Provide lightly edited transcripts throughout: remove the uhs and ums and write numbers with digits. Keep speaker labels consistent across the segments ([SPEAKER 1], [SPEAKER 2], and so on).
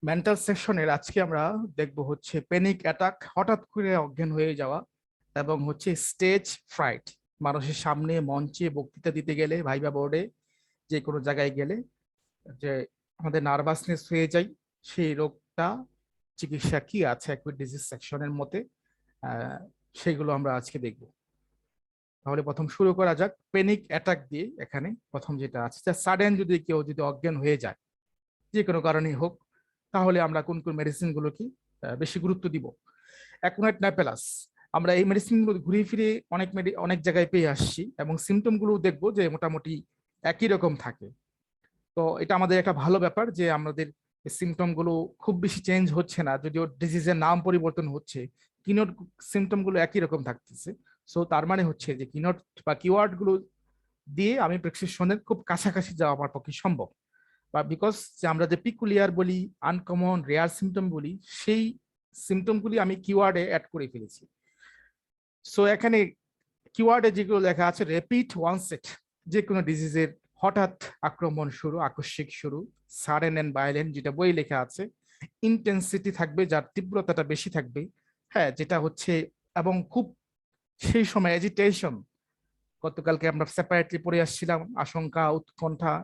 [SPEAKER 1] Mental সেকশনের আজকে আমরা দেখব হচ্ছে প্যানিক অ্যাটাক, হঠাৎ করে অজ্ঞান হয়ে যাওয়া, এবং হচ্ছে স্টেজ ফ্রাইট, মানুষের সামনে মঞ্চে বক্তৃতা দিতে গেলে, ভাইবা বোর্ডে, যে কোনো জায়গায় গেলে যে আমাদের নার্ভাসনেস হয়ে যায়, সেই রোগটা চিকিৎসা কি আছে অ্যাকুইট ডিজিজ সেকশনের মতে, আহ, সেগুলো আমরা আজকে দেখব। তাহলে প্রথম শুরু করা যাক প্যানিক অ্যাটাক দিয়ে। এখানে প্রথম যেটা আছে যে সাডেন যদি কেউ যদি অজ্ঞান হয়ে যায় যে কোনো কারণেই হোক, তাহলে আমরা কোন কোন মেডিসিন গুলো কি বেশি গুরুত্ব দিব। অ্যাকুনাইট ন্যাপেলাস, আমরা এই মেডিসিন গুলো ঘুরিয়ে ফিরে অনেক জায়গায় পেয়ে আসছি, এবং সিমটম গুলো দেখবো যে মোটামুটি একই রকম থাকে। তো এটা আমাদের একটা ভালো ব্যাপার যে আমাদের সিমটম গুলো খুব বেশি চেঞ্জ হচ্ছে না, যদিও ডিজিজের নাম পরিবর্তন হচ্ছে, কিনোট সিমটম গুলো একই রকম থাকতেছে। সো তার মানে হচ্ছে যে কিনোট বা কিওয়ার্ড গুলো দিয়ে আমি প্রেসক্রিপশনের খুব কাছাকাছি যাওয়া আমার পক্ষে সম্ভব, বা বিকজ যে আমরা যে পিকুলিয়ার বলি, আনকমন রেয়ার সিমটম বলি, সেই সিমটমগুলি আমি কিওয়ার্ডে অ্যাড করে ফেলেছি। সো এখানে কিওয়ার্ডে যেগুলো লেখা আছে, রেপিট ওয়ানসেট, যে কোনো ডিজিজের হঠাৎ আক্রমণ শুরু, আকস্মিক শুরু, সাডেন অ্যান্ড ভায়োলেন্ট, যেটা বই লেখা আছে, ইন্টেন্সিটি থাকবে, যার তীব্রতাটা বেশি থাকবে, হ্যাঁ, যেটা হচ্ছে, এবং খুব সেই সময় এজিটেশন, গতকালকে আমরা সেপারেটলি পড়ে আসছিলাম, আশঙ্কা, উৎকণ্ঠা,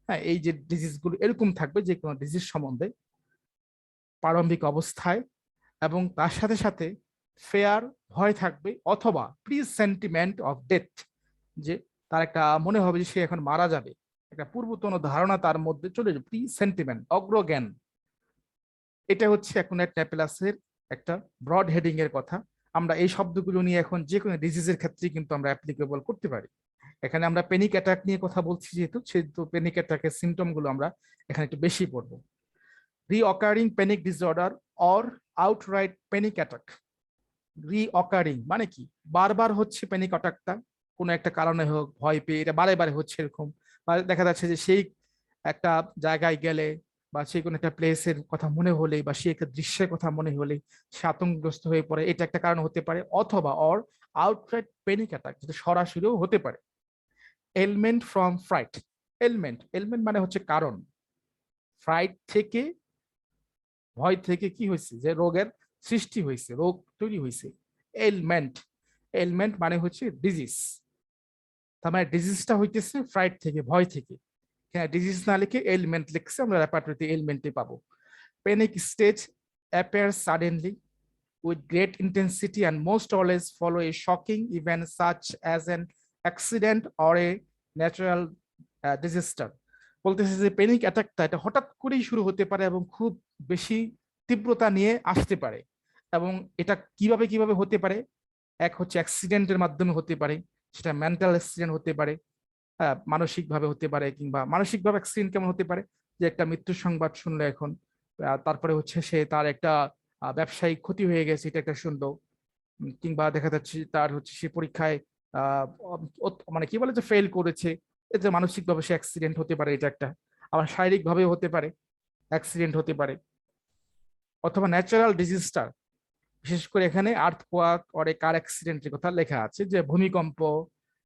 [SPEAKER 1] হ্যাঁ, এই যে ডিজিজ গুলো এরকম থাকবে যে কোনো ডিজিজ সম্বন্ধে প্রারম্ভিক অবস্থায়, এবং তার সাথে সাথে ফেয়ার, ভয় থাকবে, অথবা প্রি সেন্টিমেন্ট অফ ডেথ, যে তার একটা মনে হবে যে সে এখন মারা যাবে, একটা পূর্বতন ধারণা তার মধ্যে চলে যাবে, প্রি সেন্টিমেন্ট, অগ্রজ্ঞান। এটা হচ্ছে এখন ট্যাপেলাসের একটা ব্রড হেডিং এর কথা। আমরা এই শব্দগুলো নিয়ে এখন যে কোনো ডিজিজের ক্ষেত্রে কিন্তু আমরা অ্যাপ্লিকেবল করতে পারি। এখানে আমরা প্যানিক অ্যাটাক নিয়ে কথা বলছি সেহেতু প্যানিক অ্যাটাকের সিমটম গুলো আমরা এখানে একটু বেশি পড়বো। Recurring panic disorder or outright panic attack. Recurring মানে কি, বারবার হচ্ছে প্যানিক অ্যাটাকটা, কোনো একটা কারণে হোক, ভয় পেয়ে এটা বারে বারে হচ্ছে এরকম, বা দেখা যাচ্ছে যে সেই একটা জায়গায় গেলে, বা সেই কোনো একটা প্লেসের কথা মনে হলে, বা সেই একটা দৃশ্যের কথা মনে হলে সে আতঙ্কগ্রস্ত হয়ে পড়ে, এটা একটা কারণ হতে পারে। অথবা অর আউটরাইট প্যানিক অ্যাটাক, যেটা সরাসরিও হতে পারে। Element from fruit, element element মানে হচ্ছে কারণ, ফ্রাইট থেকে, ভয় থেকে কি হয়েছে, যে রোগের সৃষ্টি হয়েছে, রোগ তৈরি হয়েছে। এলমেন্ট, এলমেন্ট মানে হচ্ছে ডিজিজ, তার মানে ডিজিজটা হইতেছে ফ্রাইট থেকে, ভয় থেকে। হ্যাঁ, ডিজিজ না লিখে এলমেন্ট লিখছে, আমরা রেপার্টরিতে এলমেন্টে পাবো। Panic stage appears suddenly with great intensity and most always follow a shocking event such as an accident or a natural disaster. বলতেছে যে প্যানিক অ্যাটাকটা এটা হঠাৎ করেই শুরু হতে পারে এবং খুব বেশি তীব্রতা নিয়ে আসতে পারে। এবং এটা কিভাবে কিভাবে হতে পারে, এক হচ্ছে অ্যাক্সিডেন্টের মাধ্যমে হতে পারে, সেটা মেন্টাল অ্যাক্সিডেন্ট হতে পারে, মানসিক ভাবে হতে পারে, কিংবা মানসিক ভাবে অ্যাক্সিডেন্ট কেমন হতে পারে, যে একটা মৃত্যুর সংবাদ শুনলো এখন, তারপরে হচ্ছে সে তার একটা ব্যবসায়িক ক্ষতি হয়ে গেছে, এটা একটা শুনলো, কিংবা দেখা যাচ্ছে তার হচ্ছে সে পরীক্ষায় আহ মানে কি বলে যে ফেল করেছে, এতে মানসিক ভাবে সে অ্যাক্সিডেন্ট হতে পারে, এটা একটা। আবার শারীরিক ভাবে হতে পারে, অ্যাক্সিডেন্ট হতে পারে। অথবা ন্যাচারাল ডিজিজটা, বিশেষ করে এখানে আর্থকোয়াক অরে কার অ্যাক্সিডেন্টের কথা লেখা আছে, যে ভূমিকম্প,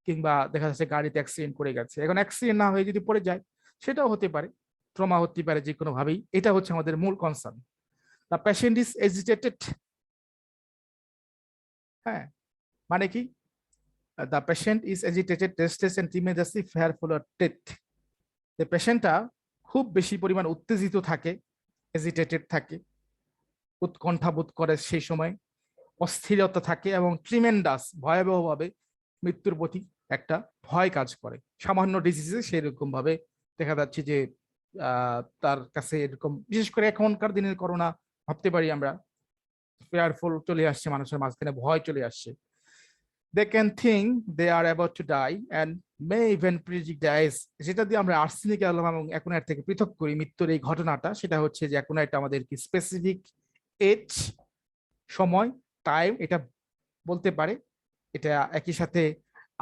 [SPEAKER 1] কিংবা দেখা যাচ্ছে গাড়িতে অ্যাক্সিডেন্ট করে গেছে, এখন অ্যাক্সিডেন্ট না হয়ে যদি পড়ে যায় সেটাও হতে পারে, ট্রমা হতে পারে যে কোনো ভাবেই। এটা হচ্ছে আমাদের মূল concern. The patient is agitated, হ্যাঁ, মানে কি, the patient is agitated, restless and tremendously fearful or death. যে পেশেন্টটা খুব বেশি পরিমাণ উত্তেজিত থাকে, এজিটেটেড থাকে, উৎকণ্ঠা বোধ করে সেই সময়, অস্থিরতা থাকে, এবং ট্রিমেন্ডাস, ভয়াবহভাবে মৃত্যুর প্রতি একটা ভয় কাজ করে। সামান্য ডিজিজে সেরকম ভাবে দেখা যাচ্ছে যে তার কাছে এরকম, বিশেষ করে এখনকার দিনের করোনা ভাবতে পারি আমরা, ফেয়ারফুল চলে আসছে, মানুষের মাঝখানে ভয় চলে আসছে। They can think they are about to die and may even predict the age. যেটা দিয়ে আমরা আর্সেনিক অ্যালবাম এবং অ্যাকুনাইট থেকে পৃথক করি মৃত্যুর এই ঘটনাটা, সেটা হচ্ছে যে অ্যাকুনাইট আমাদের কি স্পেসিফিক এজ, সময়, টাইম এটা বলতে পারে। এটা একই সাথে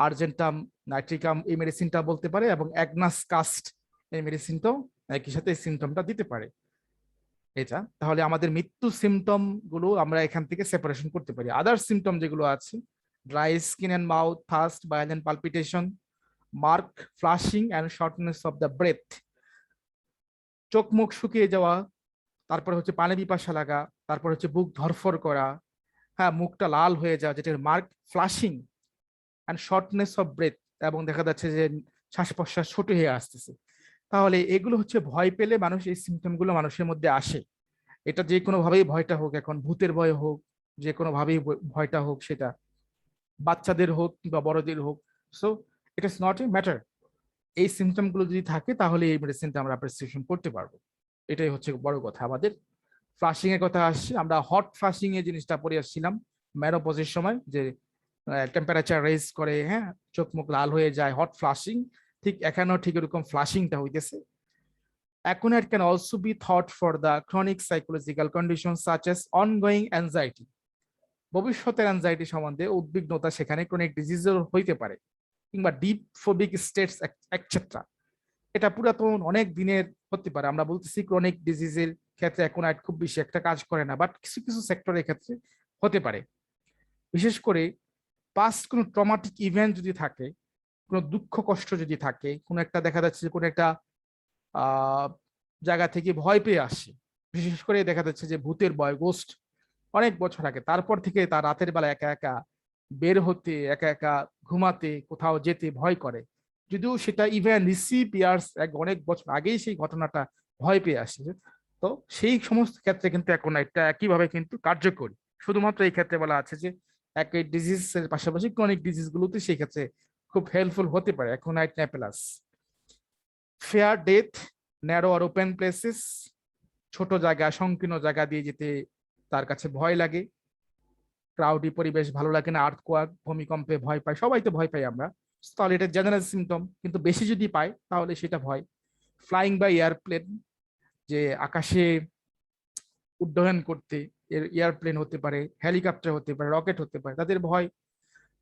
[SPEAKER 1] আর্জেন্টাম নাইট্রিকাম এই মেডিসিনটা বলতে পারে, এবং অ্যাগনাস কাস্ট এই মেডিসিনটাও একই সাথে এই সিমটমটা দিতে পারে। এটা তাহলে আমাদের মৃত্যু সিমটম গুলো আমরা এখান থেকে সেপারেশন করতে পারি। আদার সিমটম যেগুলো আছে, dry skin and mouth, fast violent palpitation, mark flushing and shortness of the breath, চোখ মুখ শুকিয়ে যাওয়া, তারপরে হচ্ছে পানি পিপাসা লাগা, তারপর হচ্ছে বুক ধরফর করা, হ্যাঁ মুখটা লাল হয়ে যাওয়া, যেটার mark flushing and shortness of breath, এবং দেখা যাচ্ছে যে শ্বাস প্রশ্বাস ছোট হয়ে আসতেছে। তাহলে এগুলো হচ্ছে ভয় পেলে মানুষ এই সিমটম গুলো মানুষের মধ্যে আসে। এটা যে কোনো ভাবেই ভয়টা হোক, এখন ভূতের ভয় হোক, যে কোনো ভাবেই ভয়টা হোক, সেটা বাচ্চাদের হোক বা বড়দের হোক, so it is not a matter. এই সিমটম গুলো যদি থাকে তাহলে এই মেডিসিনটা আমরা প্রেসক্রিপশন করতে পারবো। এটাই হচ্ছে বড় কথা। আমাদের ফ্লাশিং এর কথা আসছে, আমরা হট ফ্লাশিং এর জিনিসটা পড়ে আসছিলাম ম্যানোপজের সময়, যে টেম্পারেচার রেজ করে, হ্যাঁ চোখ মুখ লাল হয়ে যায়, হট ফ্লাশিং। ঠিক এখানেও ঠিক এরকম ফ্লাশিংটা হইতেছে। Aconite can also be thought for the chronic psychological conditions such as ongoing anxiety. ভবিষ্যতের অ্যাংজাইটি সম্বন্ধে উদ্বিগ্নতা সেখানে ক্রনিক ডিজিজের হইতে পারে, কিংবা ডিপ ফোবিক স্টেটস এটসেট্রা। এটা পুরাতন অনেক দিনের হতে পারে। আমরা বলতেছি ক্রনিক ডিজিজের ক্ষেত্রে অ্যাকোনাইট খুব বেশি একটা কাজ করে না, বাট কিছু কিছু সেক্টরের ক্ষেত্রে হতে পারে। বিশেষ করে পাস্ট কোনো ট্রমাটিক ইভেন্ট যদি থাকে, কোনো দুঃখ কষ্ট যদি থাকে, কোনো একটা দেখা যাচ্ছে যে কোনো একটা আহ জায়গা থেকে ভয় পেয়ে আসে, বিশেষ করে দেখা যাচ্ছে যে ভূতের ভয়, গোস্ট, অনেক বছর আগে, তারপর থেকে তার রাতের বেলা একা একা বের হতে, একা একা ঘুমাতে, কোথাও যেতে ভয় করে, যদিও সেটা ইভেন রিসিভ ইয়ার্স অনেক বছর আগেই সেই ঘটনাটা ভয় পেয়ে আসছে। তো সেই সমস্ত ক্ষেত্রে কিন্তু এখন এটা একইভাবে কিন্তু কার্যকরী। শুধুমাত্র এই ক্ষেত্রে বলা আছে যে একই ডিজিজের পাশাপাশি ক্রনিক ডিজিজ গুলোতে সেই ক্ষেত্রে খুব হেল্পফুল হতে পারে aconite napellus. Fear death, narrow আর ওপেন প্লেসেস, ছোট জায়গা সংকীর্ণ জায়গা দিয়ে যেতে তার কাছে ভয় লাগে। ক্রাউডি পরিবেশ ভালো লাগে না, আর্থকোয়াক ভূমিকম্পে ভয় পায়, সবাই তো ভয় পাই আমরা। তাহলে এটা জেনারেল সিমটম, কিন্তু বেশি যদি পায় তাহলে সেটা ভয়। ফ্লাইং বাই এয়ারপ্লেন, যে আকাশে উড্ডয়ন করতে, এয়ারপ্লেন হতে পারে, হেলিকপ্টার হতে পারে, রকেট হতে পারে, তাদের ভয়।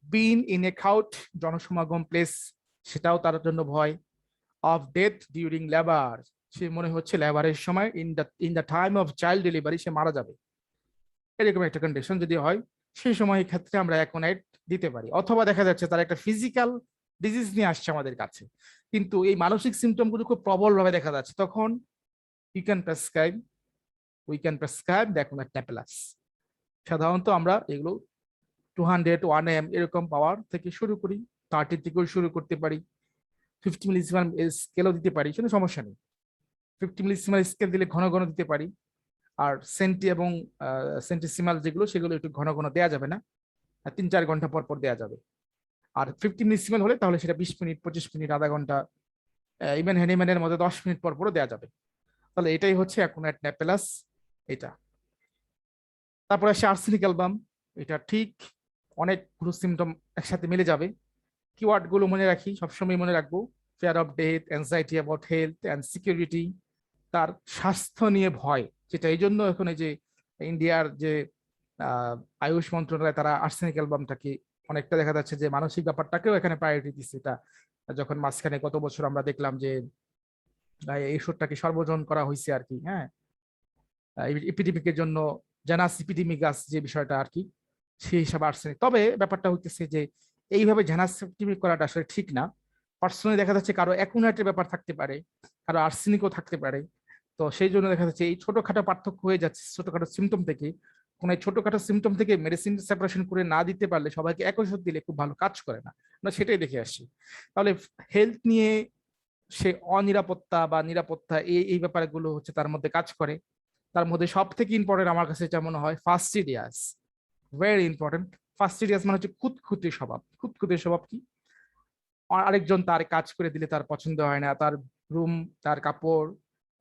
[SPEAKER 1] বিন ইন এ ক্রাউড, জনসমাগম প্লেস, সেটাও তার জন্য ভয়। অফ ডেথ ডিউরিং লেবার, সে মনে হচ্ছে লেবারের সময় in the time of child delivery সে মারা যাবে, এরকম একটা কন্ডিশন যদি হয়, সেই সময় ক্ষেত্রে আমরা অ্যাকোনাইট দিতে পারি। অথবা দেখা যাচ্ছে তার একটা ফিজিক্যাল ডিজিজ নিয়ে আসছে আমাদের কাছে, কিন্তু এই মানসিক সিমটম গুলো খুব প্রবল ভাবে দেখা যাচ্ছে, তখন you can prescribe we can prescribe the aconite napellus. সাধারণত আমরা এগুলো 200 1 AM এরকম পাওয়ার থেকে শুরু করি, 30 থেকেও শুরু করতে পারি, 50 মিলিসিমাল স্কেলও দিতে পারি, কোনো সমস্যা নেই। 50 মিলিসিমাল স্কেল দিলে ঘন ঘন দিতে পারি। আর সেন্টি এবং সেন্টিসিমাল যেগুলো, সেগুলো একটু ঘন ঘন দেওয়া যাবে না, 3-4 ঘন্টা পর পর দেওয়া যাবে। আর 50 মিলিসিমাল হলে তাহলে সেটা 20 মিনিট, 25 মিনিট, আধা ঘন্টা, ইভেন হ্যানিম্যানের মধ্যে 10 মিনিট পর পরও দেওয়া যাবে। তাহলে এটাই হচ্ছে অ্যাকোনাইট নেপেলাস এটা। তারপরে আসে আর্সেনিক অ্যালবাম। এটা ঠিক অনেকগুলো সিমটম একসাথে মিলে যাবে। কিওয়ার্ড গুলো মনে রাখি, সবসময় মনে রাখবো। Fear of death, anxiety about health and security, তার স্বাস্থ্য নিয়ে ভয়, যেটা এই জন্য এখন এই যে ইন্ডিয়ার যে আয়ুষ মন্ত্রণালয়, তারা আর্সেনিক অ্যালবামটাকে অনেকটা দেখা যাচ্ছে যে মানসিক ব্যাপারটাকেও এখানে প্রায়োরিটি দিচ্ছে। এটা যখন মাঝখানে গত বছর আমরা দেখলাম যে এই ওষুধটাকে সর্বজন করা হয়েছে আর কি, হ্যাঁ এপিডেমিকের জন্য, জানাস এপিডেমিকাস যে বিষয়টা আর কি, সেই হিসাবে আর্সেনিক। তবে ব্যাপারটা হইতেছে যে এইভাবে জানাস এপিডেমিক করাটা আসলে ঠিক না। পার্সোনালি দেখা যাচ্ছে কারো অ্যাকুনাইটের ব্যাপার থাকতে পারে, কারো আর্সেনিকও থাকতে পারে। তো সেই জন্য দেখা যাচ্ছে এই ছোটখাটো পার্থক্য হয়ে যাচ্ছে ছোটখাটো সিমটম থেকে। কোনো এই ছোটখাটো সিমটম থেকে মেডিসিন সেপারেশন করে না দিতে পারলে, সবাইকে এক ওষুধ দিলে খুব ভালো কাজ করে না, আমরা সেটাই দেখে আসছি। তাহলে হেলথ নিয়ে সে অনিরাপত্তা বা নিরাপত্তা, এই ব্যাপারগুলো হচ্ছে তার মধ্যে কাজ করে। তার মধ্যে সব থেকে ইম্পর্টেন্ট আমার কাছে যেটা মনে হয়, ফাস্টিডিয়াস, ভেরি ইম্পর্টেন্ট। ফাস্টিডিয়াস মানে হচ্ছে খুঁতখুঁতে স্বভাব। খুঁতখুঁতে স্বভাব কি? আরেকজন তার কাজ করে দিলে তার পছন্দ হয় না, তার রুম, তার কাপড়,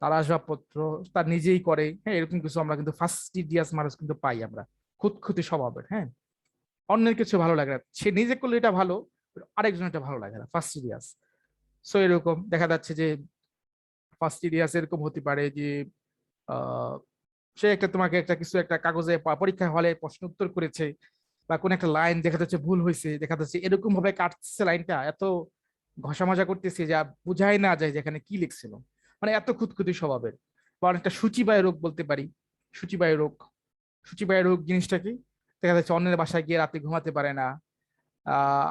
[SPEAKER 1] তার আসবাবপত্র তার নিজেই করে, হ্যাঁ এরকম কিছু আমরা কিন্তু ফাস্টিডিয়াস মানুষ কিন্তু পাই আমরা, খুঁতখুঁতে স্বভাবের। হ্যাঁ, অন্যের কিছু ভালো লাগে না, সে নিজে করলে এটা ভালো, আরেকজন এটা ভালো লাগে না, ফাস্টিডিয়াস। সো এরকম দেখা যাচ্ছে যে ফাস্টিডিয়াস এরকম হতে পারে যে আহ সে একটা তোমাকে একটা কিছু একটা কাগজে পরীক্ষা হলে প্রশ্ন উত্তর করেছে, বা কোন একটা লাইন দেখা যাচ্ছে ভুল হয়েছে, দেখা যাচ্ছে এরকম ভাবে কাটছে লাইনটা, এত ঘষা মাজা করতেছে যা বুঝাই না যায় যেখানে কি লিখছিল, মানে এত খুঁতখুঁতি স্বভাবের। বা অনেকটা সূচিবায় রোগ বলতে পারি। সূচিবায় রোগ, সূচিবায় রোগ জিনিসটা কি? দেখা যাচ্ছে অন্যের বাসায় গিয়ে রাতে ঘুমাতে পারে না,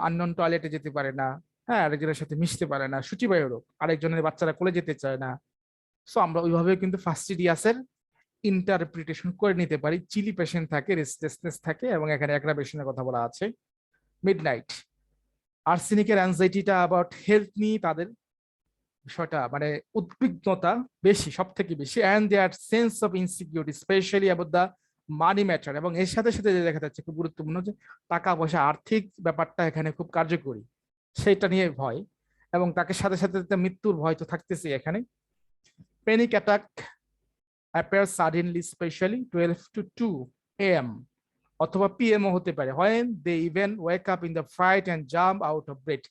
[SPEAKER 1] আননোন টয়লেটে যেতে পারে না, হ্যাঁ আরেকজনের সাথে মিশতে পারে না, সূচিবায় রোগ। আরেকজনের বাচ্চারা কোলে যেতে চায় না। সো আমরা ওইভাবে কিন্তু ফাস্টিডিয়াসের ইন্টারপ্রিটেশন করে নিতে পারি। চিলি পেশেন্ট থাকে, রেস্টলেসনেস থাকে, এবং এখানে অ্যাগ্রাভেশনের কথা বলা আছে। মিডনাইট, আর্সেনিকের অ্যাংজাইটিটা অ্যাবাউট হেলথ নিয়ে তাদের বিষয়টা মানে উদ্বিগ্নতা বেশি, সব থেকে বেশি, and their sense of insecurity specially about the money matter. এবং এর সাথে সাথে যে দেখা যাচ্ছে খুব গুরুত্বপূর্ণ যে টাকা পয়সা আর্থিক ব্যাপারটা এখানে খুব কার্যকরী, সেটা নিয়ে ভয়, এবং তাকে সাথে সাথে মৃত্যুর ভয় তো থাকতেছে এখানে। Panic attack appears suddenly, especially 12 to 2 a.m. অথবা PM ও হতে পারে, when they even wake up in the fright and jump out of bed।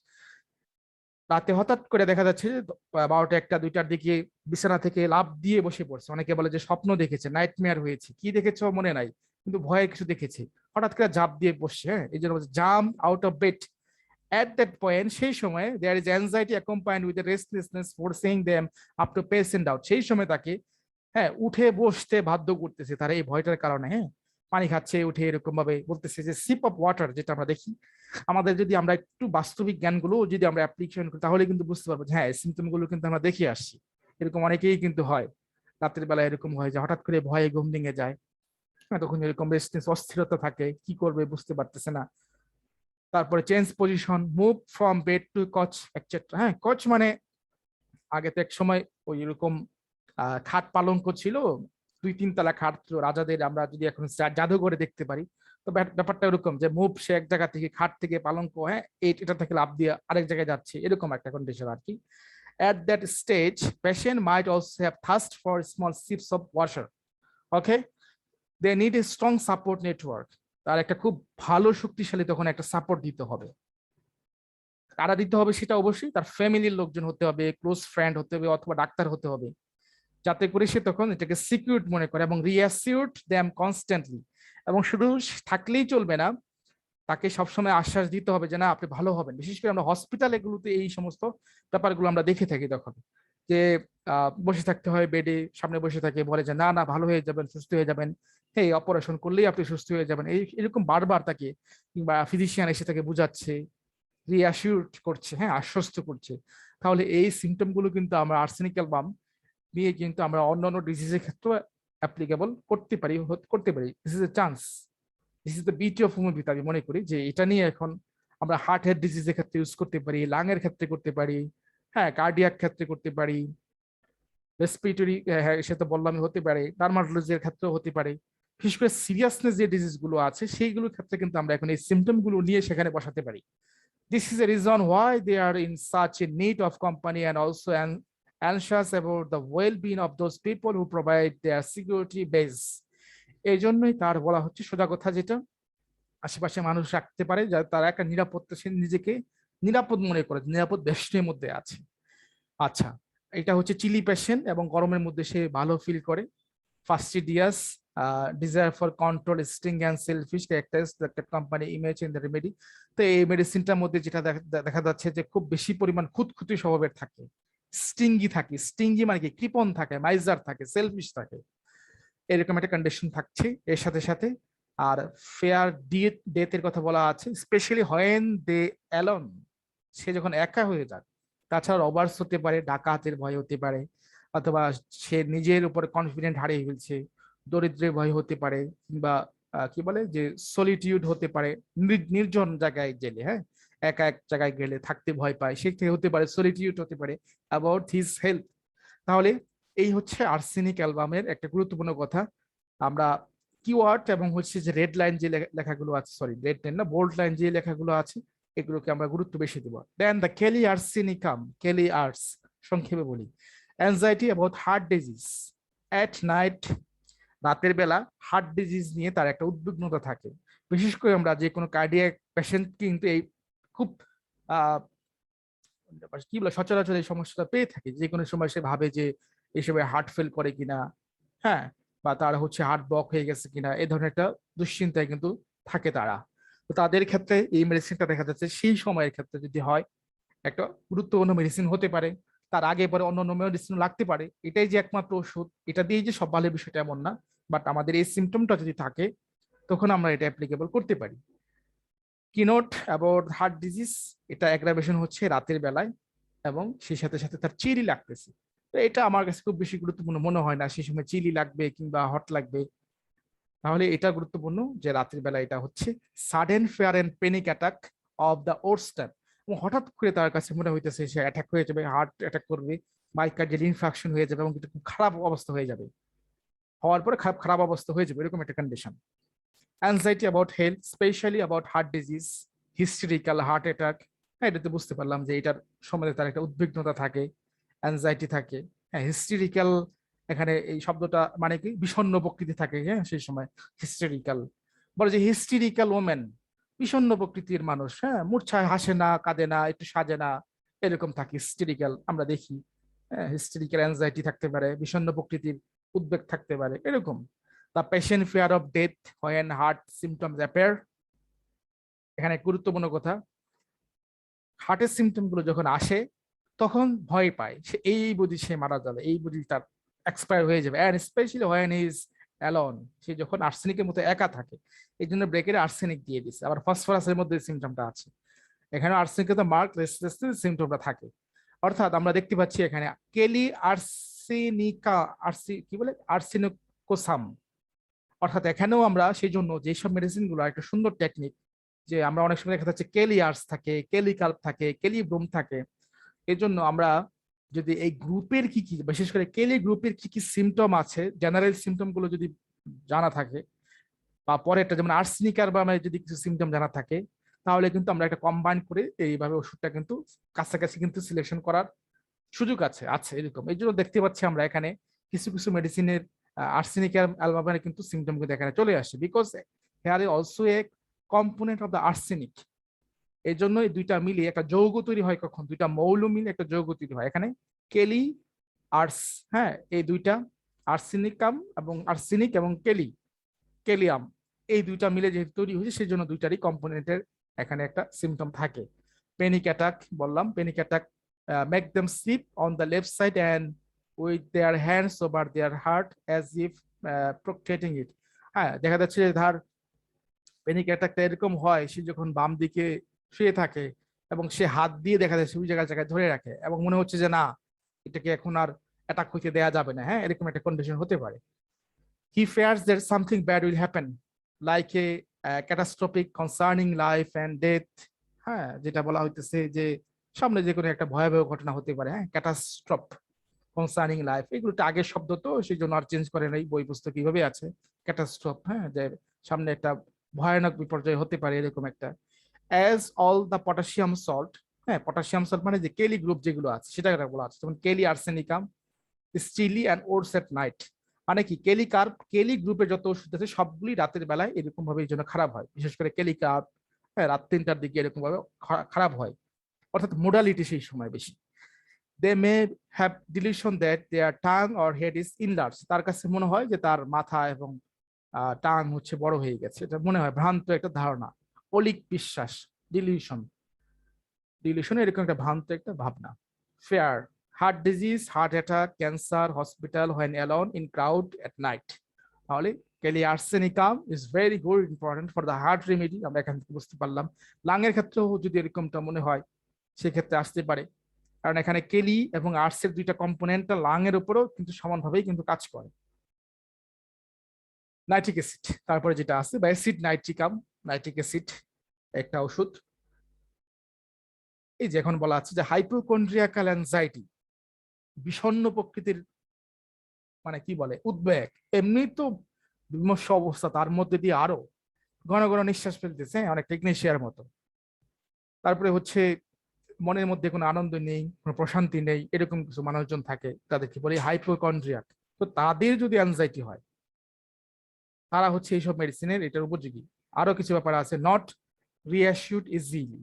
[SPEAKER 1] রাতে হঠাৎ করে দেখা যাচ্ছে যে 12টা 1টা 2টার দিকে বিছানা থেকে লাফ দিয়ে বসে পড়ছে। অনেকে বলে যে স্বপ্ন দেখেছে, নাইটমেয়ার হয়েছে, কি দেখেছো মনে নাই, কিন্তু ভয়ে কিছু দেখেছে, হঠাৎ করে ঝাঁপ দিয়ে বসছে। হ্যাঁ, এই জন্য jump out of bed. At that point, সেই সময় there is anxiety accompanied with the restlessness forcing them up to patient out। সেই সময় তাকে হ্যাঁ উঠে বসতে বাধ্য করতেছে তারা এই ভয়টার কারণে। হ্যাঁ, পানি খাচ্ছে উঠে, এরকম ভাবে বলতেছে যে সিপ অফ ওয়াটার, যেটা আমরা দেখি আমাদের, যদি আমরা একটু বাস্তবিক জ্ঞানগুলো যদি আমরা অ্যাপ্লিকেশন করি তাহলে কিন্তু বুঝতে পারবো যে হ্যাঁ সিমটম গুলো কিন্তু আমরা দেখে আসছি। এরকম অনেকেই কিন্তু হয়, রাতের বেলা এরকম হয় যে হঠাৎ করে ভয়ে ঘুম ভেঙে যায়। হ্যাঁ, তখন এরকম রেস্টলেস, অস্থিরতা থাকে, কি করবে বুঝতে পারতেছে না। তারপরে change position, move from bed to couch etcetera. হ্যাঁ, কচ মানে আগে তো এক সময় ওই এরকম খাট পালঙ্ক ছিল, 2-3 তলা খাট ছিল রাজাদের, আমরা যদি এখন জাদুঘরে দেখতে পারি, তো ব্যাপারটা এরকম যে মুভ, সে এক জায়গা থেকে খাট থেকে পালঙ্ক, হ্যাঁ এটা থেকে লাভ দিয়ে আরেক জায়গায় যাচ্ছে, এরকম একটা কন্ডিশন আর কি। At that stage, patient might also have thirst for small sips of water. Okay, they need a strong support network। তার একটা খুব ভালো শক্তিশালী তখন একটা সাপোর্ট দিতে হবে। কারা দিতে হবে সেটা অবশ্যই তার ফ্যামিলির লোকজন হতে হবে, ক্লোজ ফ্রেন্ড হতে হবে, অথবা ডাক্তার হতে হবে, যাতে করে সে তখন এটাকে সিকিউরড মনে করে এবং রিঅ্যাসিউরড দ্যাম কনস্ট্যান্টলি। এবং শুধু থাকলেই চলবে না, তাকে সবসময় আশ্বাস দিতে হবে যে না আপনি ভালো হবেন। বিশেষ করে আমরা হসপিটাল এগুলোতে এই সমস্ত ব্যাপারগুলো আমরা দেখে থাকি, তখন যে বসে থাকতে হয়, বেডে সামনে বসে থাকে, বলে যে না না ভালো হয়ে যাবেন, সুস্থ হয়ে যাবেন, এই অপারেশন করলেই আপনি সুস্থ হয়ে যাবেন, এই এরকম বারবার তাকে, কিংবা ফিজিশিয়ান এসে তাকে বুঝাচ্ছে, রিঅ্যাসিউর করছে, হ্যাঁ আশ্বস্ত করছে। তাহলে এই সিমটম গুলো কিন্তু আমরা আর্সেনিক অ্যালবাম নিয়ে কিন্তু আমরা অন্যান্য ডিজিজের ক্ষেত্রে অ্যাপ্লিকেবল করতে পারি। This is a chance, this is the beauty of homeopathy. আমি মনে করি যে এটা নিয়ে এখন আমরা হার্টের ডিজিজের ক্ষেত্রে ইউজ করতে পারি, লাং এর ক্ষেত্রে করতে পারি, হ্যাঁ কার্ডিয়াক ক্ষেত্রে করতে পারি, রেসপিরেটরি, হ্যাঁ সে তো বললামই, হতে পারে ডার্মাটোলজির ক্ষেত্রেও হতে পারে। বিশেষ করে সিরিয়াসনেস যে ডিজিজ গুলো আছে সেইগুলোর ক্ষেত্রে কিন্তু আমরা এখন এই সিমটম গুলো নিয়ে সেখানে বসাতে পারি। This is the reason why they are in such a need of company and also anxious about the well-being of those people who provide their security base। এই জন্যই তার বলা হচ্ছে সোজা কথা, যেটা আশেপাশে মানুষ রাখতে পারে, যাতে তারা একটা নিরাপত্তা, সে নিজেকে নিরাপদ মনে করে, নিরাপদ বেষ্টনীর মধ্যে আছে। আচ্ছা, এটা হচ্ছে চিলি পেশেন্ট এবং গরমের মধ্যে সে ভালো ফিল করে। ফাস্টিডিয়াস, desire for control, sting and selfish characters that the company image in the remedy। তো এই মেডিসিনটার মধ্যে যেটা দেখা যাচ্ছে যে খুব বেশি পরিমাণ খুঁতখুঁতি স্বভাবের থাকে, স্টিঙ্গি থাকে, স্টিঙ্গি মানে কি কৃপণ থাকে, মাইজার থাকে, সেলফিশ থাকে, এরকম একটা কন্ডিশন থাকছে এর সাথে সাথে। আর ফেয়ার ডেথের কথা বলা আছে, স্পেশালি হোয়েন দে অ্যালোন, সে যখন একা হয়ে যায়। তাছাড়া রবার্স হতে পারে, ডাকাতের ভয় হতে পারে, অথবা সে নিজের উপর কনফিডেন্ট হারিয়ে ফেলছে, দরিদ্রের ভয় হতে পারে, কিংবা কি বলে যে সলিটিউড হতে পারে, নির্জন জায়গায় গেলে, হ্যাঁ একা এক জায়গায় গেলে থাকতে ভয় পায়, সে হতে পারে সলিটিউড হতে পারে অ্যাবাউট হিজ হেলথ। তাহলে এই হচ্ছে আর্সেনিক অ্যালবামের একটা গুরুত্বপূর্ণ কথা। আমরা কিওয়ার্ড এবং হচ্ছে যে রেড লাইন যে লেখাগুলো আছে, সরি রেড লাইন না, বোল্ড লাইন যে লেখাগুলো আছে, এগুলোকে আমরা গুরুত্ব বেশি দেবো। Then the kali arsenicum, kali ars সংক্ষেপে বলি, anxiety about heart disease at night. রাতের বেলা হার্ট ডিজিজ নিয়ে তার একটা উদ্বিগ্নতা থাকে। বিশেষ করে আমরা যে কোনো কার্ডিয়াক পেশেন্ট কিন্তু এই খুব কি বলে সচরাচর এই সমস্যাটা পেয়ে থাকে, যে কোনো সময় সে ভাবে যে এই সময় হার্ট ফেল করে কিনা, হ্যাঁ বা তার হচ্ছে হার্ট ব্লক হয়ে গেছে কিনা, এই ধরনের একটা দুশ্চিন্তায় কিন্তু থাকে তারা। তো তাদের ক্ষেত্রে এই মেডিসিনটা দেখা যাচ্ছে সেই সময়ের ক্ষেত্রে যদি হয় একটা গুরুত্বপূর্ণ মেডিসিন হতে পারে। তার আগে পরে অন্য মেডিসিন লাগতে পারে, এটাই যে একমাত্র ওষুধ, এটা দিয়েই যে সব ভালো বিষয়টা এমন না। বাট আমাদের এই সিমটমটা যদি থাকে তখন আমরা এটা অ্যাপ্লিকেবল করতে পারি। কিনোট অ্যাবাউট হার্ট ডিজিজ, এটা অ্যাগ্রাভেশন হচ্ছে রাতের বেলায় এবং সেই সাথে সাথে তার চিরি লাগতেছে। এটা আমার কাছে খুব বেশি গুরুত্বপূর্ণ মনে হয় না সেই সময় চিলি লাগবে কিংবা হট লাগবে। তাহলে এটা গুরুত্বপূর্ণ যে রাত্রির বেলা এটা হচ্ছে sudden fear and panic attack of the worst, এবং হঠাৎ করে তার কাছে মনে হইতেছে সে অ্যাটাক হয়ে যাবে, হার্ট অ্যাটাক করবে, মাইকার্ডিয়াল ইনফাকশন হয়ে যাবে এবং কিন্তু খুব খারাপ অবস্থা হয়ে যাবে, হওয়ার পরে খারাপ খারাপ অবস্থা হয়ে যাবে, এরকম একটা condition. Anxiety about health, specially about heart disease, hysterical heart attack. হ্যাঁ, এটাতে বুঝতে পারলাম যে এটার সম্বন্ধে তার একটা উদ্বিগ্নতা থাকে, অ্যাংজাইটি থাকে। হ্যাঁ, হিস্টেরিক্যাল, এখানে এই শব্দটা মানে কি বিষণ্ণ প্রকৃতি থাকে, হ্যাঁ সেই সময় হিস্টেরিক্যাল। বলে যে হিস্টেরিক্যাল ওমেন, বিষণ্ণ প্রকৃতির মানুষ, হ্যাঁ মূর্ছায় হাসে না, কাঁদে না, একটু সাজে না, এরকম থাকে হিস্টেরিক্যাল আমরা দেখি। হ্যাঁ, হিস্টেরিক্যাল অ্যাংজাইটি থাকতে পারে, বিষণ্ণ প্রকৃতির উদ্বেগ থাকতে পারে, এরকম। The patient fear of death when heart symptoms appear. এখানে গুরুত্বপূর্ণ কথা, হার্টের সিমটম গুলো যখন আসে তখন ভয় পায়, সে এই বুঝি সে মারা যাবে, এই বুঝি তার এক্সপায়ার হয়ে যাবে, and specially when is alone, সে যখন আর্সেনিকের মতো একা থাকে। এই জন্য ব্রেকের আর্সেনিক দিয়ে দিচ্ছে, আবার ফসফরাসের মধ্যে সিমটমটা আছে, এখানে আর্সেনিকের তো মার্ক রেসিস্টেন্স সিমটমটা থাকে। অর্থাৎ আমরা দেখতে পাচ্ছি এখানে কেলি আর্সেনিকা, কি বলে আর্সেনিকোসাম। অর্থাৎ এখানেও আমরা সেই জন্য যেসব মেডিসিন গুলো একটা সুন্দর টেকনিক, যে আমরা অনেক সময় দেখা যাচ্ছে কেলি আর্স থাকে, কেলি কার্প থাকে, কেলি ব্রোম থাকে। এই জন্য আমরা যদি এই গ্রুপের কি কি, বিশেষ করে কেলি গ্রুপের কি কি সিমটম আছে, জেনারেল সিমটম গুলো যদি জানা থাকে, বা পরেরটা যেমন আর্সেনিকার বা যদি কিছু সিমটম জানা থাকে, তাহলে কিন্তু আমরা একটা কম্বাইন করে এইভাবে ওষুধটা কিন্তু কাছাকাছি কিন্তু সিলেকশন করার সুযোগ আছে আছে এরকম। এই জন্য দেখতে পাচ্ছি আমরা এখানে কিছু কিছু মেডিসিনের আর্সেনিকের অ্যালবামের কিন্তু সিমটম কিন্তু এখানে চলে আসে, because hair is also a component of the arsenic. এই জন্য এই দুইটা মিলিয়ে একটা যৌগ তৈরি হয়, কখন দুইটা মৌল মিলে একটা যৌগ তৈরি হয় এখানে কেলি আর্স। হ্যাঁ, এই দুইটা আর্সেনিকাম এবং আর্সেনিক এবং কেলিয়াম, এই দুইটা মিলে যেহেতু তৈরি হয়েছে সেই জন্য দুইটারই কম্পোনেন্টের এখানে একটা সিমটম থাকে। প্যানিক অ্যাটাক বললাম, panic attack make them sleep on the left side and with their hands over their heart as if protecting it. হ্যাঁ, দেখা যাচ্ছে যে ধার প্যানিক অ্যাটাকটা এরকম হয়, সে যখন বাম দিকে শুয়ে থাকে এবং সে হাত দিয়ে দেখা যাচ্ছে ওই জায়গায় জায়গায় ধরে রাখে এবং মনে হচ্ছে যে না, এটাকে এখন আর অ্যাটাক হইতে দেয়া যাবে না। হ্যাঁ, এরকম একটা কন্ডিশন হতে পারে। He fears that something bad will happen, like a catastrophic concerning life and death. হ্যাঁ, যেটা বলা হইতেছে যে সামনে যে কোনো একটা ভয়াবহ ঘটনা হতে পারে। হ্যাঁ, ক্যাটাস্ট্রফ, কনসার্নিং লাইফ, এগুলো একটা আগের শব্দ, তো সেই জন্য আর চেঞ্জ করে নাই, বই পুস্তক এইভাবে আছে ক্যাটাস্ট্রফ। হ্যাঁ, যে সামনে একটা ভয়ানক বিপর্যয় হতে পারে এরকম একটা। As all the potassium salt, হ্যাঁ পটাশিয়াম সল্ট মানে যে কেলি গ্রুপ যেগুলো আছে সেটা বলা আছে, যেমন kali arsenicum, still and worse at night. মানে কি কেলি কার্প, কেলি গ্রুপের যত ওষুধ আছে সবগুলি রাতের বেলায় এরকম ভাবে এই জন্য খারাপ হয়, বিশেষ করে কেলি কার্প। হ্যাঁ, রাত 3টার দিকে এরকম ভাবে খারাপ হয়, অর্থাৎ মোডালিটি সেই সময় বেশি। They may have delusion that their tongue or head is enlarge, তার কাছে মনে হয় যে তার মাথা এবং টাং হচ্ছে বড় হয়ে গেছে, এটা মনে হয় ভ্রান্ত একটা ধারণা। অলিক বিশ্বাস, ডিলিউশন, ডিলিউশন এরকম একটা ভ্রান্ত একটা ভাবনা। Fear, heart disease, heart attack, cancer, hospital when alone in crowd at night. তাহলে kali arsenicum is very good important for the heart remedy, আমরা এখান থেকে বুঝতে পারলাম। লাংয়ের ক্ষেত্রেও যদি এরকমটা মনে হয় সেক্ষেত্রে আসতে পারে, কারণ এখানে কেলি এবং আর্টসের দুইটা কম্পোনেন্টটা লাংয়ের উপরেও কিন্তু সমানভাবেই কিন্তু কাজ করে। নাইট্রিক অ্যাসিড, তারপরে যেটা আছে বা অ্যাসিড নাইট্রিকাম, নাইট্রিক অ্যাসিড একটা ওষুধ। এই যে এখন বলা আছে যে হাইপোকন্ড্রিয়াকাল অ্যাংজাইটি, বিষণ্ণ প্রকৃতির মানে কি বলে উদ্বেগ, এমনি তো বিমর্ষ অবস্থা, তার মধ্যে দিয়ে আরো ঘন ঘন নিঃশ্বাস ফেলতেছে অনেক টেকনিশিয়ার মতো। তারপরে হচ্ছে মনের মধ্যে কোনো আনন্দ নেই, কোনো প্রশান্তি নেই, এরকম কিছু মানুষজন থাকে, তাদেরকে বলি হাইপোকন্ড্রিয়াক। তো তাদের যদি অ্যাংজাইটি হয় তারা হচ্ছে এইসব মেডিসিনের এটার উপযোগী। আরো কিছু ব্যাপার আছে, নট রিঅ্যাসিউড ইজিলি।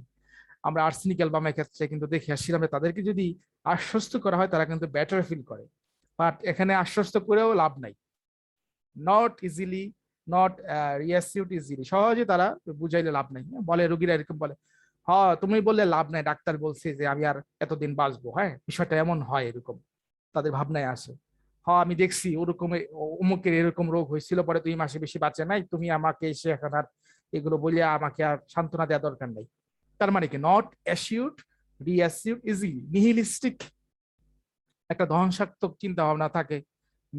[SPEAKER 1] আমরা আর্সেনিক অ্যালবামের ক্ষেত্রে কিন্তু দেখে আসছিলাম যে তাদেরকে যদি আশ্বস্ত করা হয় তারা কিন্তু বেটার ফিল করে, বাট এখানে আশ্বস্ত করেও লাভ নাই। নট ইজিলি, নট রিঅ্যাসিউড ইজিলি, সহজে তারা বুঝাইলে লাভ নাই। বলে রোগীরা এরকম বলে, হ্যাঁ তুমি বললে লাভ নাই, ডাক্তার বলছে যে আমি আর এতদিন বাঁচবো। হ্যাঁ, বিষয়টা এমন হয়, এরকম তাদের ভাবনায় আসে। হ্যাঁ, আমি দেখছি ওরকম অমুকের এরকম রোগ হয়েছিল, পরে 2 মাসে বেশি বাঁচে নাই, তুমি আমাকে এসে এখন আর এগুলো বলে আমাকে আর সান্ত্বনা দেওয়া দরকার নেই। তার মানে কি নট অ্যাসিউড, রিঅ্যাসিউড ইজিলি, নিহিলিস্টিক একটা ধ্বংসাত্মক চিন্তা ভাবনা থাকে।